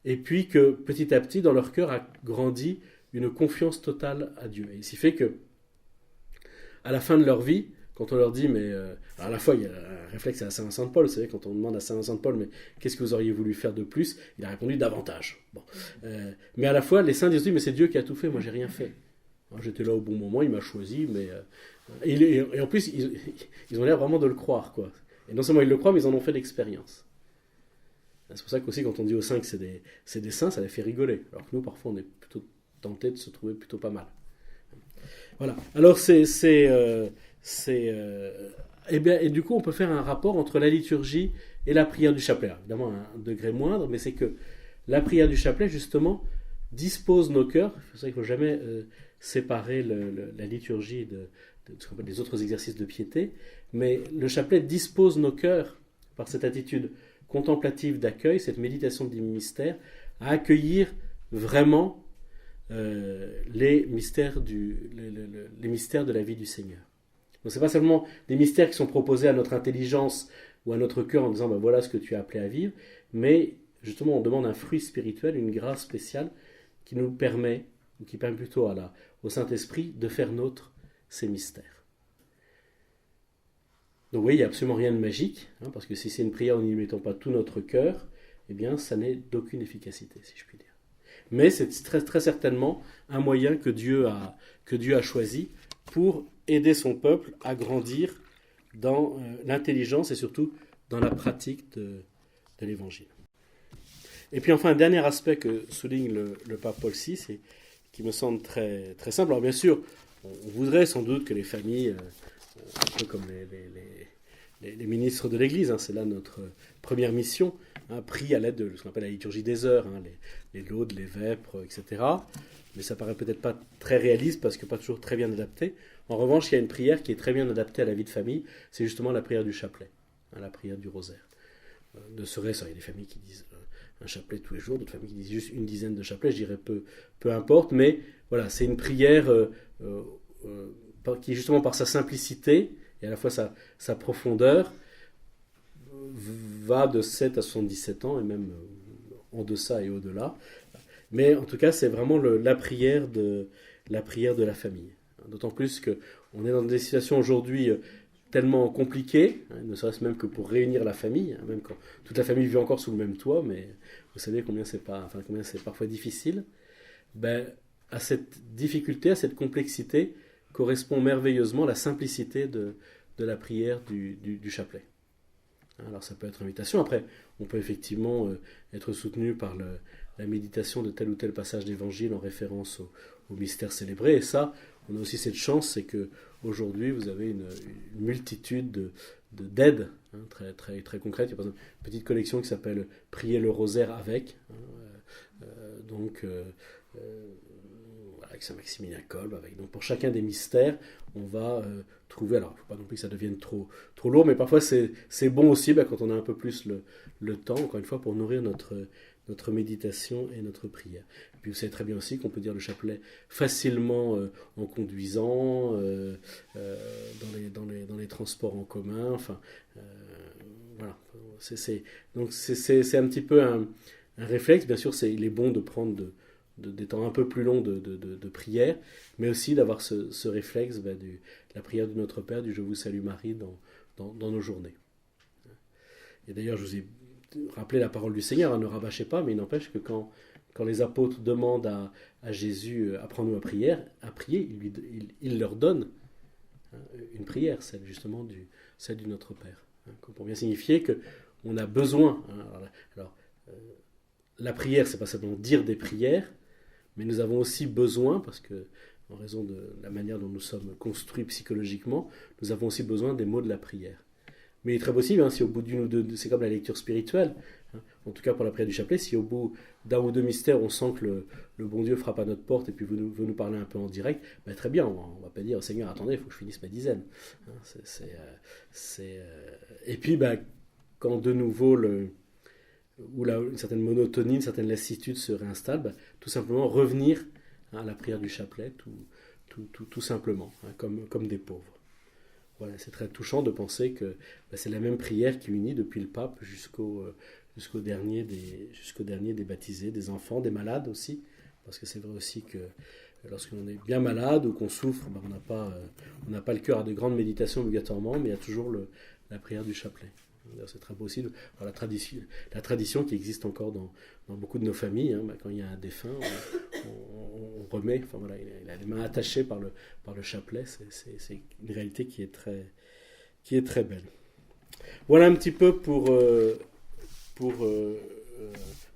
et puis que petit à petit, dans leur cœur a grandi une confiance totale à Dieu. Et il s'y fait que, à la fin de leur vie, quand on leur dit, mais à la fois il y a un réflexe à Saint-Vincent de Paul, vous savez, quand on demande à Saint-Vincent de Paul, mais qu'est-ce que vous auriez voulu faire de plus, il a répondu davantage. Bon. Mais à la fois, les saints disent, oui, mais c'est Dieu qui a tout fait, moi j'ai rien fait. Alors, j'étais là au bon moment, il m'a choisi, mais... et en plus, ils ont l'air vraiment de le croire, quoi. Et non seulement ils le croient, mais ils en ont fait l'expérience. C'est pour ça qu'aussi, quand on dit aux saints que c'est des saints, ça les fait rigoler. Alors que nous, parfois, on est plutôt tentés de se trouver plutôt pas mal. Voilà. Alors, et du coup, on peut faire un rapport entre la liturgie et la prière du chapelet. Évidemment, à un degré moindre, mais c'est que la prière du chapelet, justement, dispose nos cœurs. C'est vrai qu'il ne faut jamais séparer la liturgie de ce qu'on appelle les autres exercices de piété, mais le chapelet dispose nos cœurs par cette attitude contemplative d'accueil, cette méditation du mystère, à accueillir vraiment les mystères de la vie du Seigneur. Donc, ce n'est pas seulement des mystères qui sont proposés à notre intelligence ou à notre cœur en disant ben voilà ce que tu es appelé à vivre, mais justement on demande un fruit spirituel, une grâce spéciale qui nous permet, ou qui permet plutôt au Saint-Esprit de faire nôtre ces mystères. Donc oui, il n'y a absolument rien de magique, parce que si c'est une prière où nous n'y mettons pas tout notre cœur, eh bien ça n'est d'aucune efficacité, si je puis dire. Mais c'est très, très certainement un moyen que Dieu a choisi pour aider son peuple à grandir dans l'intelligence et surtout dans la pratique de l'Évangile. Et puis enfin, un dernier aspect que souligne le pape Paul VI, et qui me semble très, très simple. Alors bien sûr, on voudrait sans doute que les familles, un peu comme les ministres de l'Église, c'est là notre première mission, prient à l'aide de ce qu'on appelle la liturgie des heures, les laudes, les vêpres, etc. Mais ça paraît peut-être pas très réaliste parce que pas toujours très bien adapté. En revanche, il y a une prière qui est très bien adaptée à la vie de famille, c'est justement la prière du chapelet, la prière du rosaire. De serait-ce, il y a des familles qui disent un chapelet tous les jours, d'autres familles qui disent juste une dizaine de chapelets, je dirais peu importe, mais voilà, c'est une prière qui justement par sa simplicité et à la fois sa profondeur va de 7 à 77 ans et même en deçà et au-delà. Mais en tout cas, c'est vraiment la prière de la famille. D'autant plus qu'on est dans des situations aujourd'hui tellement compliquées, ne serait-ce même que pour réunir la famille, même quand toute la famille vit encore sous le même toit, mais vous savez combien c'est parfois difficile. À cette difficulté, à cette complexité, correspond merveilleusement la simplicité de la prière du chapelet. Alors ça peut être invitation. Après, on peut effectivement être soutenu par la méditation de tel ou tel passage d'évangile en référence au mystère célébré. Et ça, on a aussi cette chance, c'est qu'aujourd'hui, vous avez une multitude d'aides très, très, très concrètes. Il y a par exemple une petite collection qui s'appelle « Prier le rosaire avec ». Avec Saint-Maximilien Kolb. Donc pour chacun des mystères, on va trouver, alors il ne faut pas non plus que ça devienne trop lourd, mais parfois c'est bon aussi quand on a un peu plus le temps, encore une fois, pour nourrir notre méditation et notre prière. Et puis vous savez très bien aussi qu'on peut dire le chapelet facilement en conduisant, dans les transports en commun, voilà. Donc c'est un petit peu un réflexe. Bien sûr, il est bon de prendre des temps un peu plus longs de prière, mais aussi d'avoir ce réflexe de la prière de notre Père, du Je vous salue Marie dans nos journées. Et d'ailleurs, je vous ai rappelé la parole du Seigneur, ne rabâchez pas, mais il n'empêche que quand les apôtres demandent à Jésus, apprends-nous à prier, il leur donne une prière, celle justement celle du Notre Père, pour bien signifier qu'on a besoin. Alors, la prière, c'est pas seulement dire des prières, mais nous avons aussi besoin, parce que en raison de la manière dont nous sommes construits psychologiquement, nous avons aussi besoin des mots de la prière. Mais il est très possible, si au bout d'une ou deux, c'est comme la lecture spirituelle, en tout cas pour la prière du chapelet, si au bout d'un ou deux mystères, on sent que le bon Dieu frappe à notre porte et puis veut nous parler un peu en direct, très bien, on va pas dire, Seigneur, attendez, il faut que je finisse ma dizaine. Et puis, quand de nouveau où une certaine monotonie, une certaine lassitude se réinstalle, tout simplement revenir à la prière du chapelet, tout simplement, comme des pauvres. Voilà, c'est très touchant de penser que c'est la même prière qui unit depuis le pape jusqu'au dernier des baptisés, des enfants, des malades aussi, parce que c'est vrai aussi que Lorsqu'on est bien malade ou qu'on souffre, on n'a pas le cœur à de grandes méditations obligatoirement, mais il y a toujours la prière du chapelet. C'est très possible. La tradition qui existe encore dans beaucoup de nos familles, quand il y a un défunt, on remet, il a les mains attachées par le chapelet. C'est une réalité qui est très belle. Voilà un petit peu pour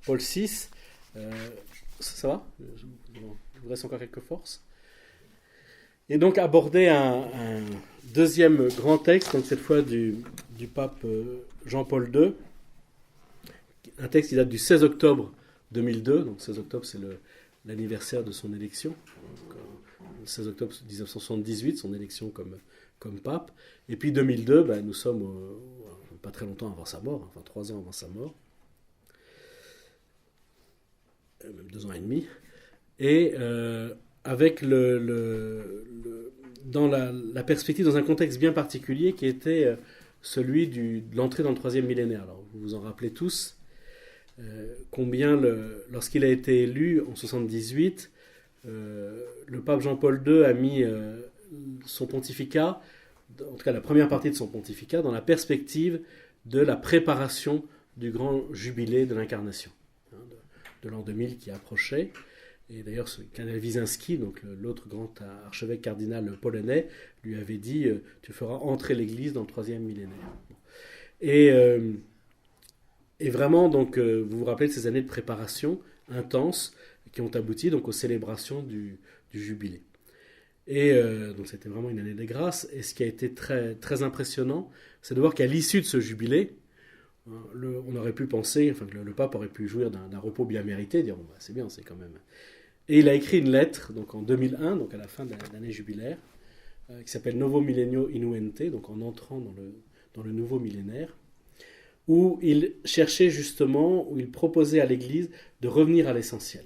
Paul VI. Ça va? Il vous reste encore quelques forces. Et donc aborder un deuxième grand texte, donc cette fois du pape Jean-Paul II. Un texte qui date du 16 octobre 2002. Donc 16 octobre, c'est l'anniversaire de son élection. Donc, le 16 octobre 1978, son élection comme pape. Et puis 2002, nous sommes pas très longtemps avant sa mort, 3 ans avant sa mort. Même 2 ans et demi. Et avec dans la perspective, dans un contexte bien particulier qui était celui de l'entrée dans le 3e millénaire. Alors, vous vous en rappelez tous, combien, lorsqu'il a été élu en 78, le pape Jean-Paul II a mis son pontificat, en tout cas la première partie de son pontificat, dans la perspective de la préparation du grand jubilé de l'incarnation, de l'an 2000 qui approchait. Et d'ailleurs, ce cardinal Wyszynski, donc l'autre grand archevêque cardinal polonais, lui avait dit tu feras entrer l'Église dans le 3e millénaire. Et vraiment, donc, vous vous rappelez de ces années de préparation intenses qui ont abouti donc aux célébrations du jubilé. Et donc, c'était vraiment une année de grâce. Et ce qui a été très, très impressionnant, c'est de voir qu'à l'issue de ce jubilé, on aurait pu penser, que le pape aurait pu jouir d'un repos bien mérité, dire c'est bien, c'est quand même. Et il a écrit une lettre, donc en 2001, donc à la fin de l'année jubilaire, qui s'appelle Novo Millennio Inuente, donc en entrant dans le nouveau millénaire, où il cherchait justement, où il proposait à l'Église de revenir à l'essentiel.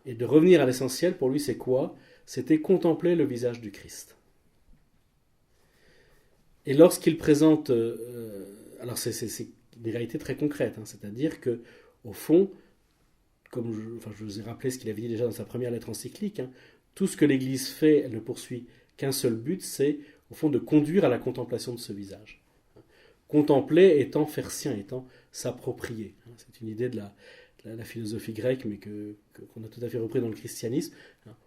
Et de revenir à l'essentiel, pour lui, c'est quoi? C'était contempler le visage du Christ. Et lorsqu'il présente, alors c'est des réalités très concrètes, c'est-à-dire que au fond, comme je vous ai rappelé ce qu'il avait dit déjà dans sa première lettre encyclique, tout ce que l'Église fait, elle ne poursuit qu'un seul but, c'est au fond de conduire à la contemplation de ce visage. Contempler étant faire sien, étant s'approprier. C'est une idée de la philosophie grecque, mais qu'on a tout à fait repris dans le christianisme.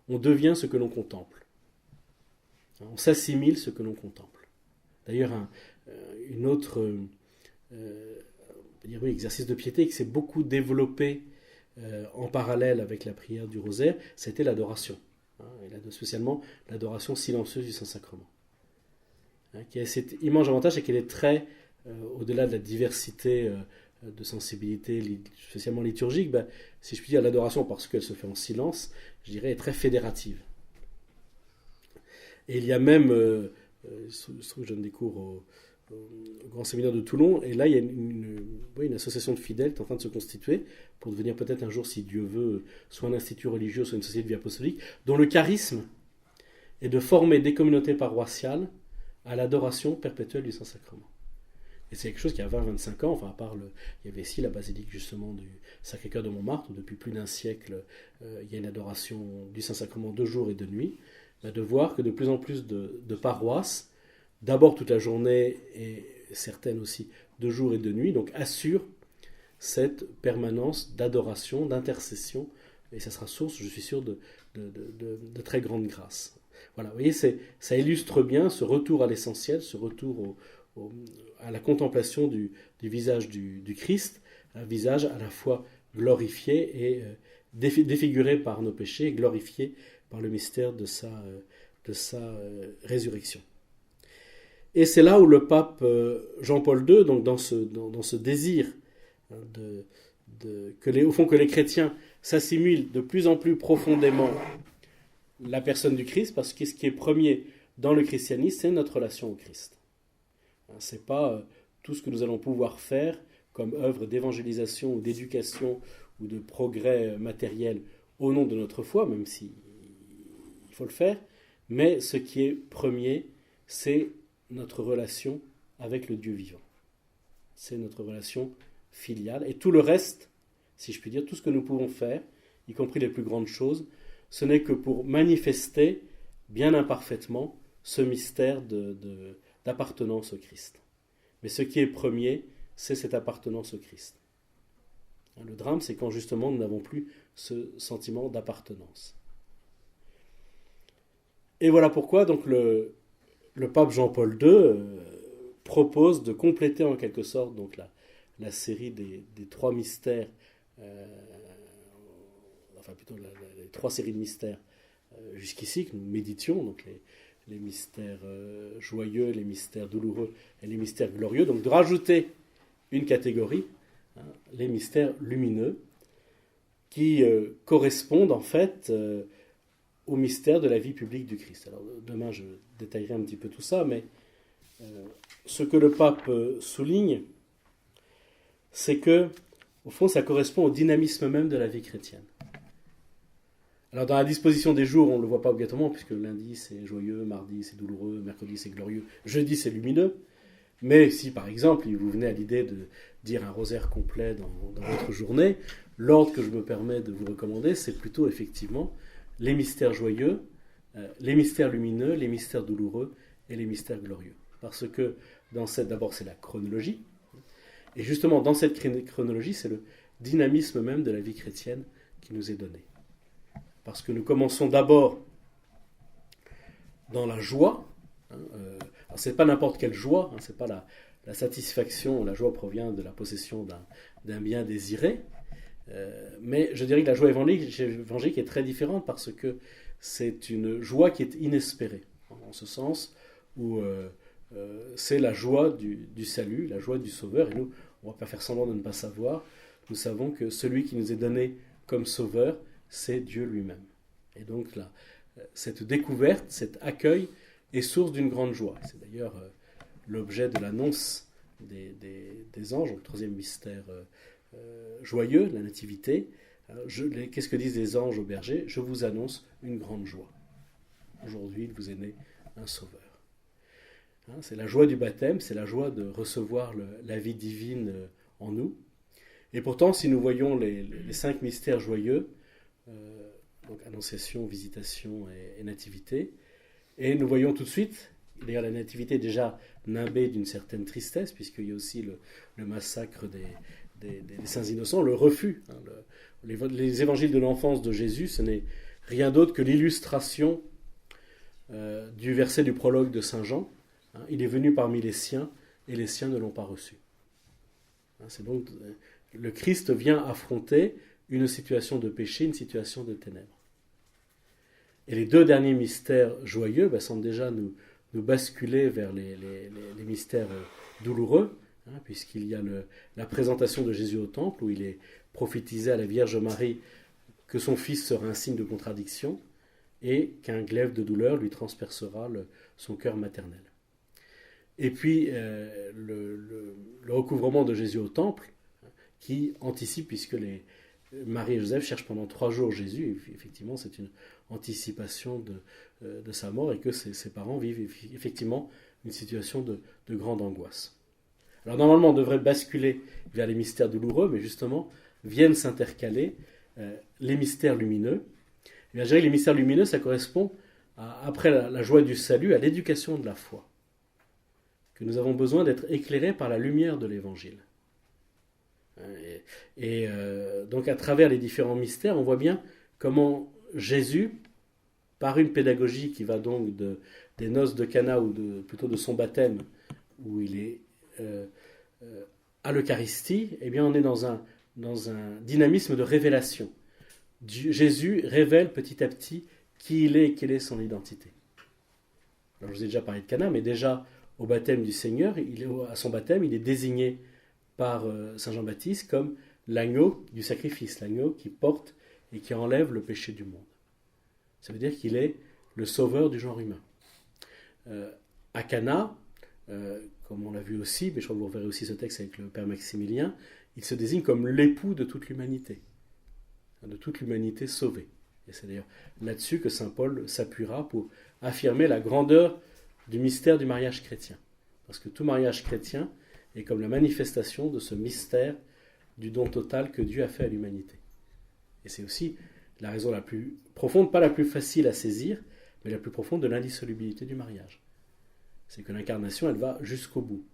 On devient ce que l'on contemple. On s'assimile ce que l'on contemple. D'ailleurs, une autre exercice de piété qui s'est beaucoup développé en parallèle avec la prière du rosaire, c'était l'adoration. Et spécialement l'adoration silencieuse du Saint-Sacrement. Qui a cet immense avantage, c'est qu'elle est très, au-delà de la diversité de sensibilité, spécialement liturgique, si je puis dire l'adoration, parce qu'elle se fait en silence, je dirais, est très fédérative. Et il y a même, il se trouve que je donne des cours au Grand Séminaire de Toulon, et là il y a une association de fidèles qui est en train de se constituer pour devenir peut-être un jour, si Dieu veut, soit un institut religieux, soit une société de vie apostolique, dont le charisme est de former des communautés paroissiales à l'adoration perpétuelle du Saint-Sacrement. Et c'est quelque chose qui a 20-25 ans, à part il y avait ici la basilique justement du Sacré-Cœur de Montmartre, où depuis plus d'un siècle il y a une adoration du Saint-Sacrement de jour et de nuit, de voir que de plus en plus de paroisses, d'abord toute la journée et certaines aussi de jour et de nuit, donc assurent cette permanence d'adoration, d'intercession, et ça sera source, je suis sûr, de très grande grâce. Voilà, vous voyez, ça illustre bien ce retour à l'essentiel, ce retour à la contemplation du visage du Christ, un visage à la fois glorifié et défiguré par nos péchés, et glorifié par le mystère de sa résurrection. Et c'est là où le pape Jean-Paul II, donc dans ce désir au fond que les chrétiens s'assimilent de plus en plus profondément la personne du Christ, parce que ce qui est premier dans le christianisme, c'est notre relation au Christ. C'est pas tout ce que nous allons pouvoir faire comme œuvre d'évangélisation ou d'éducation ou de progrès matériel au nom de notre foi, même si il faut le faire, mais ce qui est premier, c'est notre relation avec le Dieu vivant. C'est notre relation filiale. Et tout le reste, si je puis dire, tout ce que nous pouvons faire, y compris les plus grandes choses, ce n'est que pour manifester, bien imparfaitement, ce mystère d'appartenance au Christ. Mais ce qui est premier, c'est cette appartenance au Christ. Le drame, c'est quand justement nous n'avons plus ce sentiment d'appartenance. Et voilà pourquoi donc le pape Jean-Paul II propose de compléter en quelque sorte donc la série des trois mystères, enfin plutôt les trois séries de mystères jusqu'ici que nous méditions, donc les mystères joyeux, les mystères douloureux et les mystères glorieux, donc de rajouter une catégorie, les mystères lumineux, qui correspondent en fait au mystère de la vie publique du Christ. Alors demain je détaillerai un petit peu tout ça, mais ce que le pape souligne, c'est que, au fond, ça correspond au dynamisme même de la vie chrétienne. Alors dans la disposition des jours, on ne le voit pas obligatoirement, puisque lundi c'est joyeux, mardi c'est douloureux, mercredi c'est glorieux, jeudi c'est lumineux. Mais si par exemple il vous venait à l'idée de dire un rosaire complet dans votre journée, l'ordre que je me permets de vous recommander, c'est plutôt effectivement les mystères joyeux, les mystères lumineux, les mystères douloureux et les mystères glorieux. Parce que d'abord c'est la chronologie, et justement dans cette chronologie, c'est le dynamisme même de la vie chrétienne qui nous est donné. Parce que nous commençons d'abord dans la joie. Alors c'est pas n'importe quelle joie, c'est pas la satisfaction. La joie provient de la possession d'un bien désiré. Mais je dirais que la joie évangélique est très différente parce que c'est une joie qui est inespérée. En ce sens où c'est la joie du salut, la joie du Sauveur. Et nous, on ne va pas faire semblant de ne pas savoir. Nous savons que celui qui nous est donné comme Sauveur, c'est Dieu lui-même. Et donc là, cette découverte, cet accueil est source d'une grande joie. C'est d'ailleurs l'objet de l'annonce des anges, le troisième mystère joyeux, la nativité. Qu'est-ce que disent les anges au berger ? Je vous annonce une grande joie. Aujourd'hui, il vous est né un Sauveur. C'est la joie du baptême, c'est la joie de recevoir la vie divine en nous. Et pourtant, si nous voyons les 5 mystères joyeux, donc Annonciation, Visitation et Nativité, et nous voyons tout de suite, d'ailleurs la Nativité est déjà nimbée d'une certaine tristesse, puisqu'il y a aussi le massacre des saints innocents, le refus. Les évangiles de l'enfance de Jésus, ce n'est rien d'autre que l'illustration du verset du prologue de Saint Jean. Il est venu parmi les siens, et les siens ne l'ont pas reçu. C'est donc le Christ vient affronter une situation de péché, une situation de ténèbres. Et les 2 derniers mystères joyeux semblent déjà nous basculer vers les mystères douloureux, puisqu'il y a la présentation de Jésus au temple, où il est prophétisé à la Vierge Marie que son fils sera un signe de contradiction, et qu'un glaive de douleur lui transpercera son cœur maternel. Et puis le recouvrement de Jésus au temple, qui anticipe, puisque Marie et Joseph cherchent pendant 3 jours Jésus, et effectivement c'est une anticipation de sa mort, et que ses parents vivent effectivement une situation de grande angoisse. Alors normalement on devrait basculer vers les mystères douloureux, mais justement viennent s'intercaler les mystères lumineux. Et bien, je dirais que les mystères lumineux, ça correspond après la joie du salut, à l'éducation de la foi, que nous avons besoin d'être éclairés par la lumière de l'Évangile. Et donc à travers les différents mystères, on voit bien comment Jésus, par une pédagogie qui va donc des noces de Cana, ou plutôt de son baptême, où il est à l'Eucharistie, eh bien on est dans un dynamisme de révélation. Jésus révèle petit à petit qui il est et quelle est son identité. Alors je vous ai déjà parlé de Cana, mais déjà au baptême du Seigneur, à son baptême, il est désigné par Saint Jean-Baptiste comme l'agneau du sacrifice, l'agneau qui porte et qui enlève le péché du monde. Ça veut dire qu'il est le sauveur du genre humain. À Cana, comme on l'a vu aussi, mais je crois que vous reverrez aussi ce texte avec le Père Maximilien, il se désigne comme l'époux de toute l'humanité sauvée. Et c'est d'ailleurs là-dessus que Saint Paul s'appuiera pour affirmer la grandeur du mystère du mariage chrétien. Parce que tout mariage chrétien est comme la manifestation de ce mystère du don total que Dieu a fait à l'humanité. Et c'est aussi la raison la plus profonde, pas la plus facile à saisir, mais la plus profonde de l'indissolubilité du mariage. C'est que l'incarnation, elle va jusqu'au bout.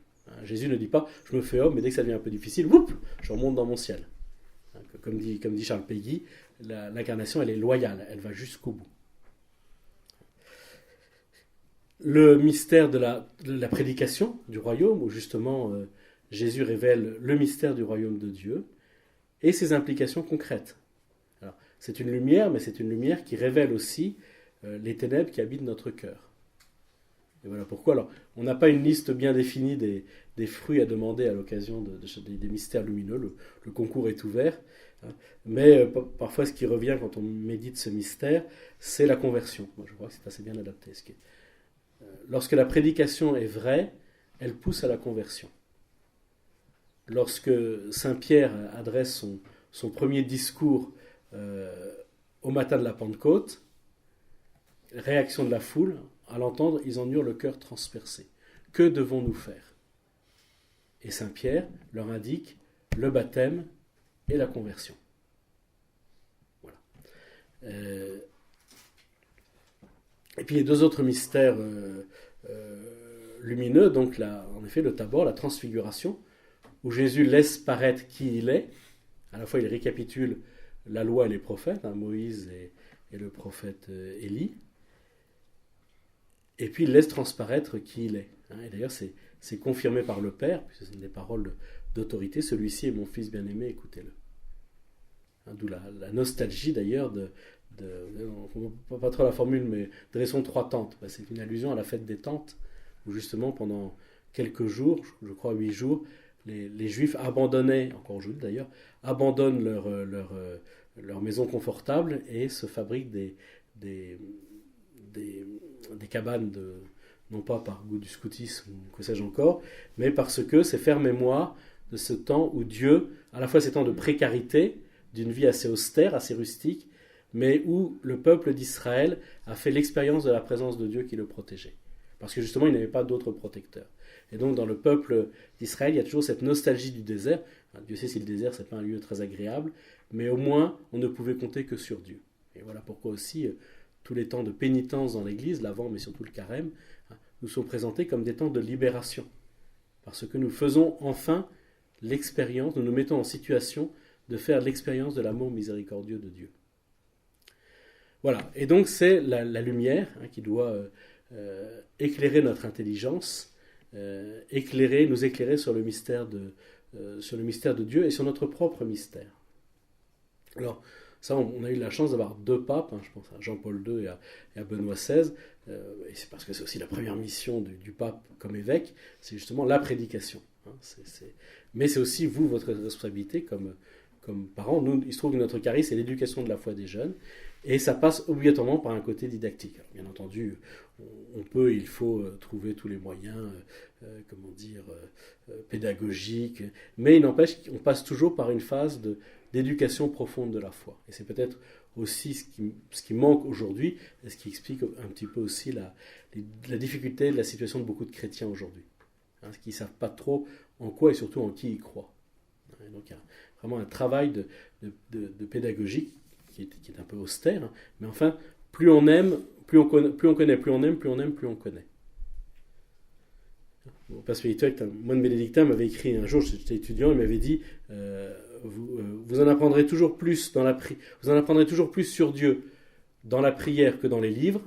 Jésus ne dit pas « je me fais homme, mais dès que ça devient un peu difficile, whoop, je remonte dans mon ciel ». Comme dit Charles Péguy, l'incarnation, elle est loyale, elle va jusqu'au bout. Le mystère de la prédication du royaume, où justement Jésus révèle le mystère du royaume de Dieu et ses implications concrètes. Alors, c'est une lumière, mais c'est une lumière qui révèle aussi les ténèbres qui habitent notre cœur. Et voilà pourquoi. Alors, on n'a pas une liste bien définie des fruits à demander à l'occasion des mystères lumineux. Le concours est ouvert. Mais parfois, ce qui revient quand on médite ce mystère, c'est la conversion. Moi, je crois que c'est assez bien adapté. Lorsque la prédication est vraie, elle pousse à la conversion. Lorsque Saint Pierre adresse son premier discours au matin de la Pentecôte, réaction de la foule, à l'entendre, ils en eurent le cœur transpercé. Que devons-nous faire? Et Saint Pierre leur indique le baptême et la conversion. Voilà. Et puis il y a deux autres mystères lumineux, donc là, en effet le tabor, la transfiguration, où Jésus laisse paraître qui il est. À la fois il récapitule la loi et les prophètes, Moïse et le prophète Élie, et puis il laisse transparaître qui il est. Et d'ailleurs c'est confirmé par le Père, puisque ce sont des paroles d'autorité, celui-ci est mon fils bien-aimé, écoutez-le. D'où la nostalgie d'ailleurs on ne voit pas trop la formule, mais dressons trois tentes. C'est une allusion à la fête des tentes, où justement pendant quelques jours, je crois 8 jours, les Juifs abandonnaient, encore aujourd'hui d'ailleurs, abandonnent leur maison confortable et se fabriquent des cabanes, non pas par goût du scoutisme ou que sais-je encore, mais parce que c'est faire mémoire de ce temps où Dieu, à la fois ces temps de précarité, d'une vie assez austère, assez rustique, mais où le peuple d'Israël a fait l'expérience de la présence de Dieu qui le protégeait. Parce que justement, il n'avait pas d'autres protecteurs. Et donc, dans le peuple d'Israël, il y a toujours cette nostalgie du désert. Dieu sait si le désert, ce n'est pas un lieu très agréable, mais au moins, on ne pouvait compter que sur Dieu. Et voilà pourquoi aussi, tous les temps de pénitence dans l'Église, l'Avent, mais surtout le Carême, nous sont présentés comme des temps de libération. Parce que nous faisons enfin l'expérience, nous nous mettons en situation de faire l'expérience de l'amour miséricordieux de Dieu. Voilà, et donc c'est la lumière qui doit éclairer notre intelligence, nous éclairer sur le mystère de Dieu et sur notre propre mystère. Alors, ça, on a eu la chance d'avoir deux papes, je pense à Jean-Paul II et à Benoît XVI, et c'est parce que c'est aussi la première mission du pape comme évêque, c'est justement la prédication. Mais c'est aussi vous, votre responsabilité comme parents. Nous, il se trouve que notre charisme, c'est l'éducation de la foi des jeunes, et ça passe obligatoirement par un côté didactique. Alors, bien entendu, il faut trouver tous les moyens, pédagogiques, mais il n'empêche qu'on passe toujours par une phase d'éducation profonde de la foi. Et c'est peut-être aussi ce qui manque aujourd'hui, et ce qui explique un petit peu aussi la difficulté de la situation de beaucoup de chrétiens aujourd'hui, qui ne savent pas trop en quoi et surtout en qui ils croient. Et donc il y a vraiment un travail de pédagogie qui est un peu austère, mais enfin, plus on aime, plus on connaît, plus on aime, plus on aime, plus on connaît. Mon père spirituel, un moine bénédictin, m'avait écrit un jour, j'étais étudiant, il m'avait dit vous en apprendrez toujours plus vous en apprendrez toujours plus sur Dieu dans la prière que dans les livres,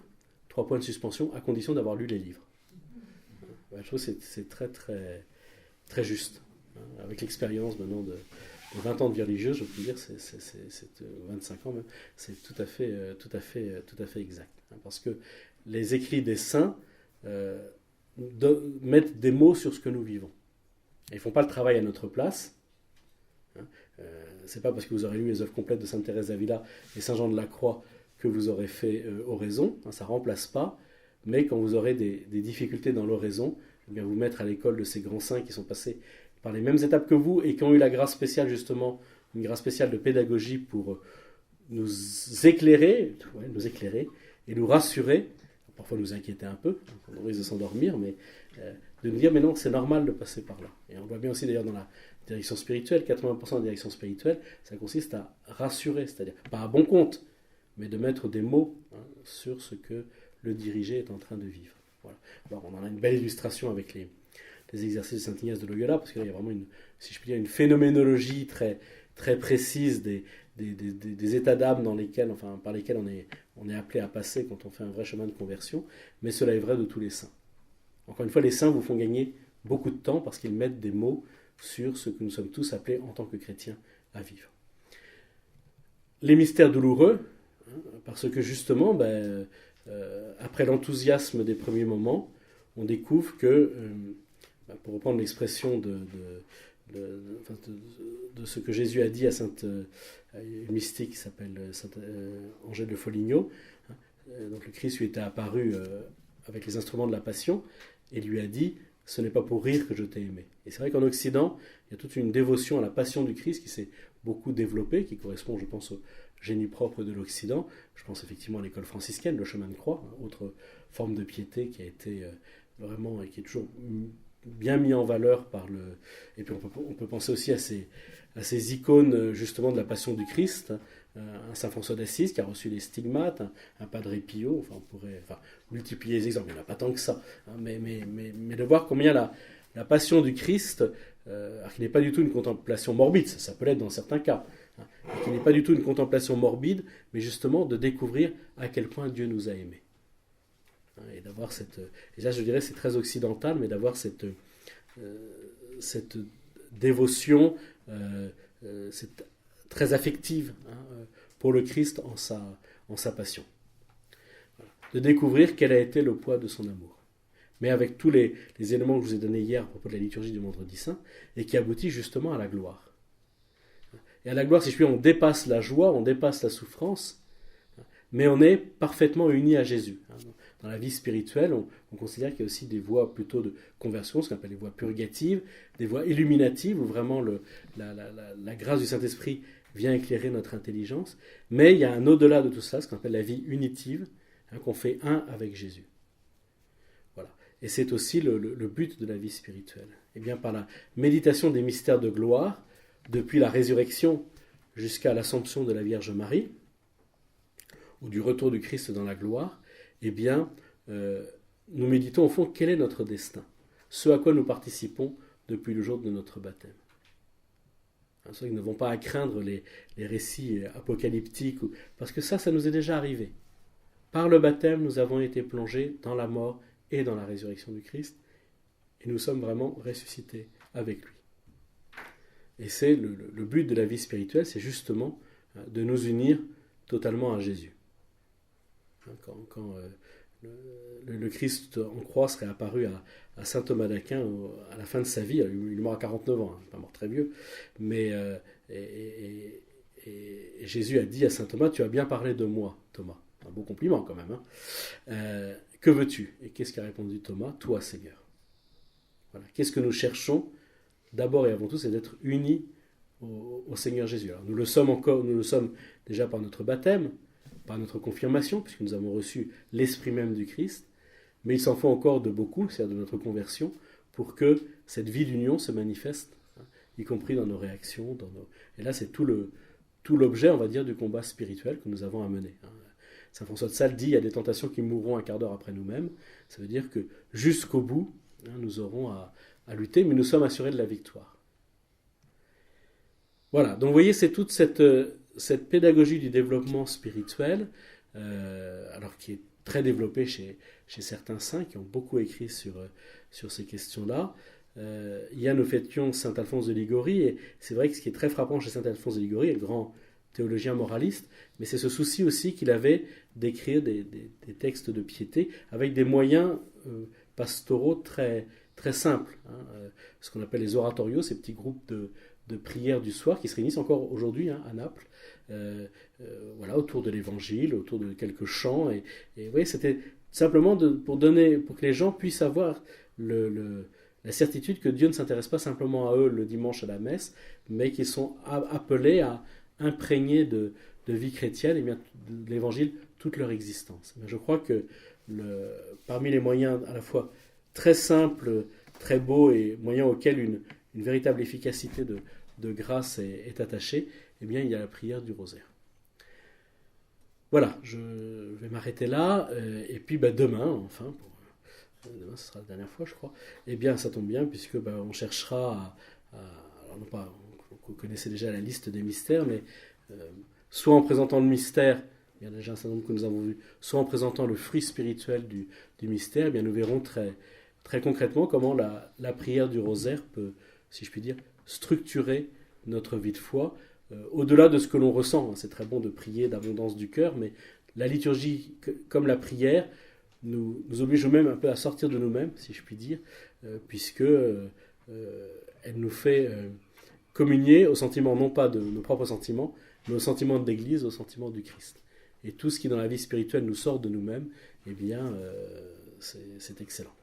3 points de suspension, à condition d'avoir lu les livres. Je trouve que c'est très, très, très juste. Avec l'expérience maintenant de 20 ans de vie religieuse, je peux dire, c'est 25 ans même, c'est tout à fait exact. Parce que les écrits des saints mettent des mots sur ce que nous vivons. Ils ne font pas le travail à notre place. C'est pas parce que vous aurez lu les œuvres complètes de Sainte Thérèse d'Avila et Saint Jean de la Croix que vous aurez fait oraison. Ça ne remplace pas. Mais quand vous aurez des difficultés dans l'oraison, eh bien vous mettre à l'école de ces grands saints qui sont passés par les mêmes étapes que vous et qui ont eu la grâce spéciale, justement, une grâce spéciale de pédagogie pour nous éclairer et nous rassurer, parfois nous inquiéter un peu, on risque de s'endormir, mais de nous dire, mais non, c'est normal de passer par là. Et on voit bien aussi d'ailleurs dans la direction spirituelle, 80% de la direction spirituelle, ça consiste à rassurer, c'est-à-dire pas à bon compte, mais de mettre des mots sur ce que le dirigé est en train de vivre. Voilà. Alors on en a une belle illustration avec les exercices de Saint Ignace de Loyola, parce qu'il y a vraiment si je puis dire, une phénoménologie très, très précise des états d'âme par lesquels on est appelé à passer quand on fait un vrai chemin de conversion, mais cela est vrai de tous les saints. Encore une fois, les saints vous font gagner beaucoup de temps parce qu'ils mettent des mots sur ce que nous sommes tous appelés en tant que chrétiens à vivre. Les mystères douloureux, parce que justement, après l'enthousiasme des premiers moments, on découvre que, pour reprendre l'expression de ce que Jésus a dit à une mystique qui s'appelle Sainte Angèle de Foligno, donc le Christ lui était apparu avec les instruments de la passion et lui a dit « Ce n'est pas pour rire que je t'ai aimé ». Et c'est vrai qu'en Occident, il y a toute une dévotion à la passion du Christ qui s'est beaucoup développée, qui correspond, je pense, au génie propre de l'Occident. Je pense effectivement à l'école franciscaine, le chemin de croix, autre forme de piété qui a été vraiment, et qui est toujours bien mis en valeur par le... Et puis on peut penser aussi à ces icônes justement de la passion du Christ, un Saint François d'Assise qui a reçu les stigmates, un Padre Pio, on pourrait multiplier les exemples, il n'y en a pas tant que ça, mais de voir combien la passion du Christ, qui n'est pas du tout une contemplation morbide, ça peut l'être dans certains cas, qui n'est pas du tout une contemplation morbide, mais justement de découvrir à quel point Dieu nous a aimés. Et d'avoir et là je dirais c'est très occidental, mais d'avoir cette dévotion très affective pour le Christ en sa passion. Voilà. De découvrir quel a été le poids de son amour. Mais avec tous les éléments que je vous ai donnés hier à propos de la liturgie du Vendredi Saint, et qui aboutit justement à la gloire. Et à la gloire, si je puis dire, on dépasse la joie, on dépasse la souffrance, mais on est parfaitement unis à Jésus. Dans la vie spirituelle, on considère qu'il y a aussi des voies plutôt de conversion, ce qu'on appelle les voies purgatives, des voies illuminatives, où vraiment la grâce du Saint-Esprit vient éclairer notre intelligence. Mais il y a un au-delà de tout ça, ce qu'on appelle la vie unitive, qu'on fait un avec Jésus. Voilà. Et c'est aussi le but de la vie spirituelle. Et bien par la méditation des mystères de gloire, depuis la résurrection jusqu'à l'assomption de la Vierge Marie, ou du retour du Christ dans la gloire, eh bien, nous méditons au fond quel est notre destin, ce à quoi nous participons depuis le jour de notre baptême. C'est vrai que nous n'avons pas à craindre les récits apocalyptiques, parce que ça nous est déjà arrivé. Par le baptême, nous avons été plongés dans la mort et dans la résurrection du Christ, et nous sommes vraiment ressuscités avec lui. Et c'est le but de la vie spirituelle, c'est justement de nous unir totalement à Jésus. Quand le Christ en croix serait apparu à saint Thomas d'Aquin à la fin de sa vie, il est mort à 49 ans, pas mort très vieux, mais et Jésus a dit à saint Thomas, tu as bien parlé de moi, Thomas. Un beau compliment quand même. Que veux-tu? Et qu'est-ce qu'a répondu Thomas? Toi, Seigneur. Voilà. Qu'est-ce que nous cherchons? D'abord et avant tout, c'est d'être unis au Seigneur Jésus. Alors, nous le sommes déjà par notre baptême, par notre confirmation, puisque nous avons reçu l'Esprit même du Christ, mais il s'en faut encore de beaucoup, c'est-à-dire de notre conversion, pour que cette vie d'union se manifeste, y compris dans nos réactions. Et là, c'est tout l'objet, on va dire, du combat spirituel que nous avons à mener. Saint François de Sales dit, il y a des tentations qui mourront un quart d'heure après nous-mêmes. Ça veut dire que jusqu'au bout, nous aurons à lutter, mais nous sommes assurés de la victoire. Voilà, donc vous voyez, c'est toute cette pédagogie du développement spirituel, alors qui est très développée chez certains saints qui ont beaucoup écrit sur ces questions-là. Hier, nous fêtions saint Alphonse de Liguori, et c'est vrai que ce qui est très frappant chez saint Alphonse de Liguori, le grand théologien moraliste, mais c'est ce souci aussi qu'il avait d'écrire des textes de piété avec des moyens pastoraux très, très simples. Ce qu'on appelle les oratorios, ces petits groupes de prières du soir qui se réunissent encore aujourd'hui à Naples, autour de l'évangile, autour de quelques chants. Et vous voyez, c'était simplement pour que les gens puissent avoir la certitude que Dieu ne s'intéresse pas simplement à eux le dimanche à la messe, mais qu'ils sont appelés à imprégner de vie chrétienne et bien de l'évangile toute leur existence. Mais je crois que parmi les moyens à la fois très simples, très beaux et moyens auxquels une véritable efficacité de grâce est attachée, eh bien il y a la prière du rosaire. Voilà, je vais m'arrêter là. Et puis demain, enfin, demain ce sera la dernière fois, je crois. Eh bien, ça tombe bien, puisque on cherchera alors non pas, vous connaissez déjà la liste des mystères, mais soit en présentant le mystère, il y en a déjà un certain nombre que nous avons vu, soit en présentant le fruit spirituel du mystère, eh bien nous verrons très, très concrètement comment la prière du rosaire peut, si je puis dire, structurer notre vie de foi, au-delà de ce que l'on ressent. C'est très bon de prier d'abondance du cœur, mais la liturgie, comme la prière, nous oblige même un peu à sortir de nous-mêmes, si je puis dire, puisque elle nous fait communier au sentiment non pas de nos propres sentiments, mais au sentiment de l'Église, au sentiment du Christ. Et tout ce qui dans la vie spirituelle nous sort de nous-mêmes, eh bien, c'est excellent.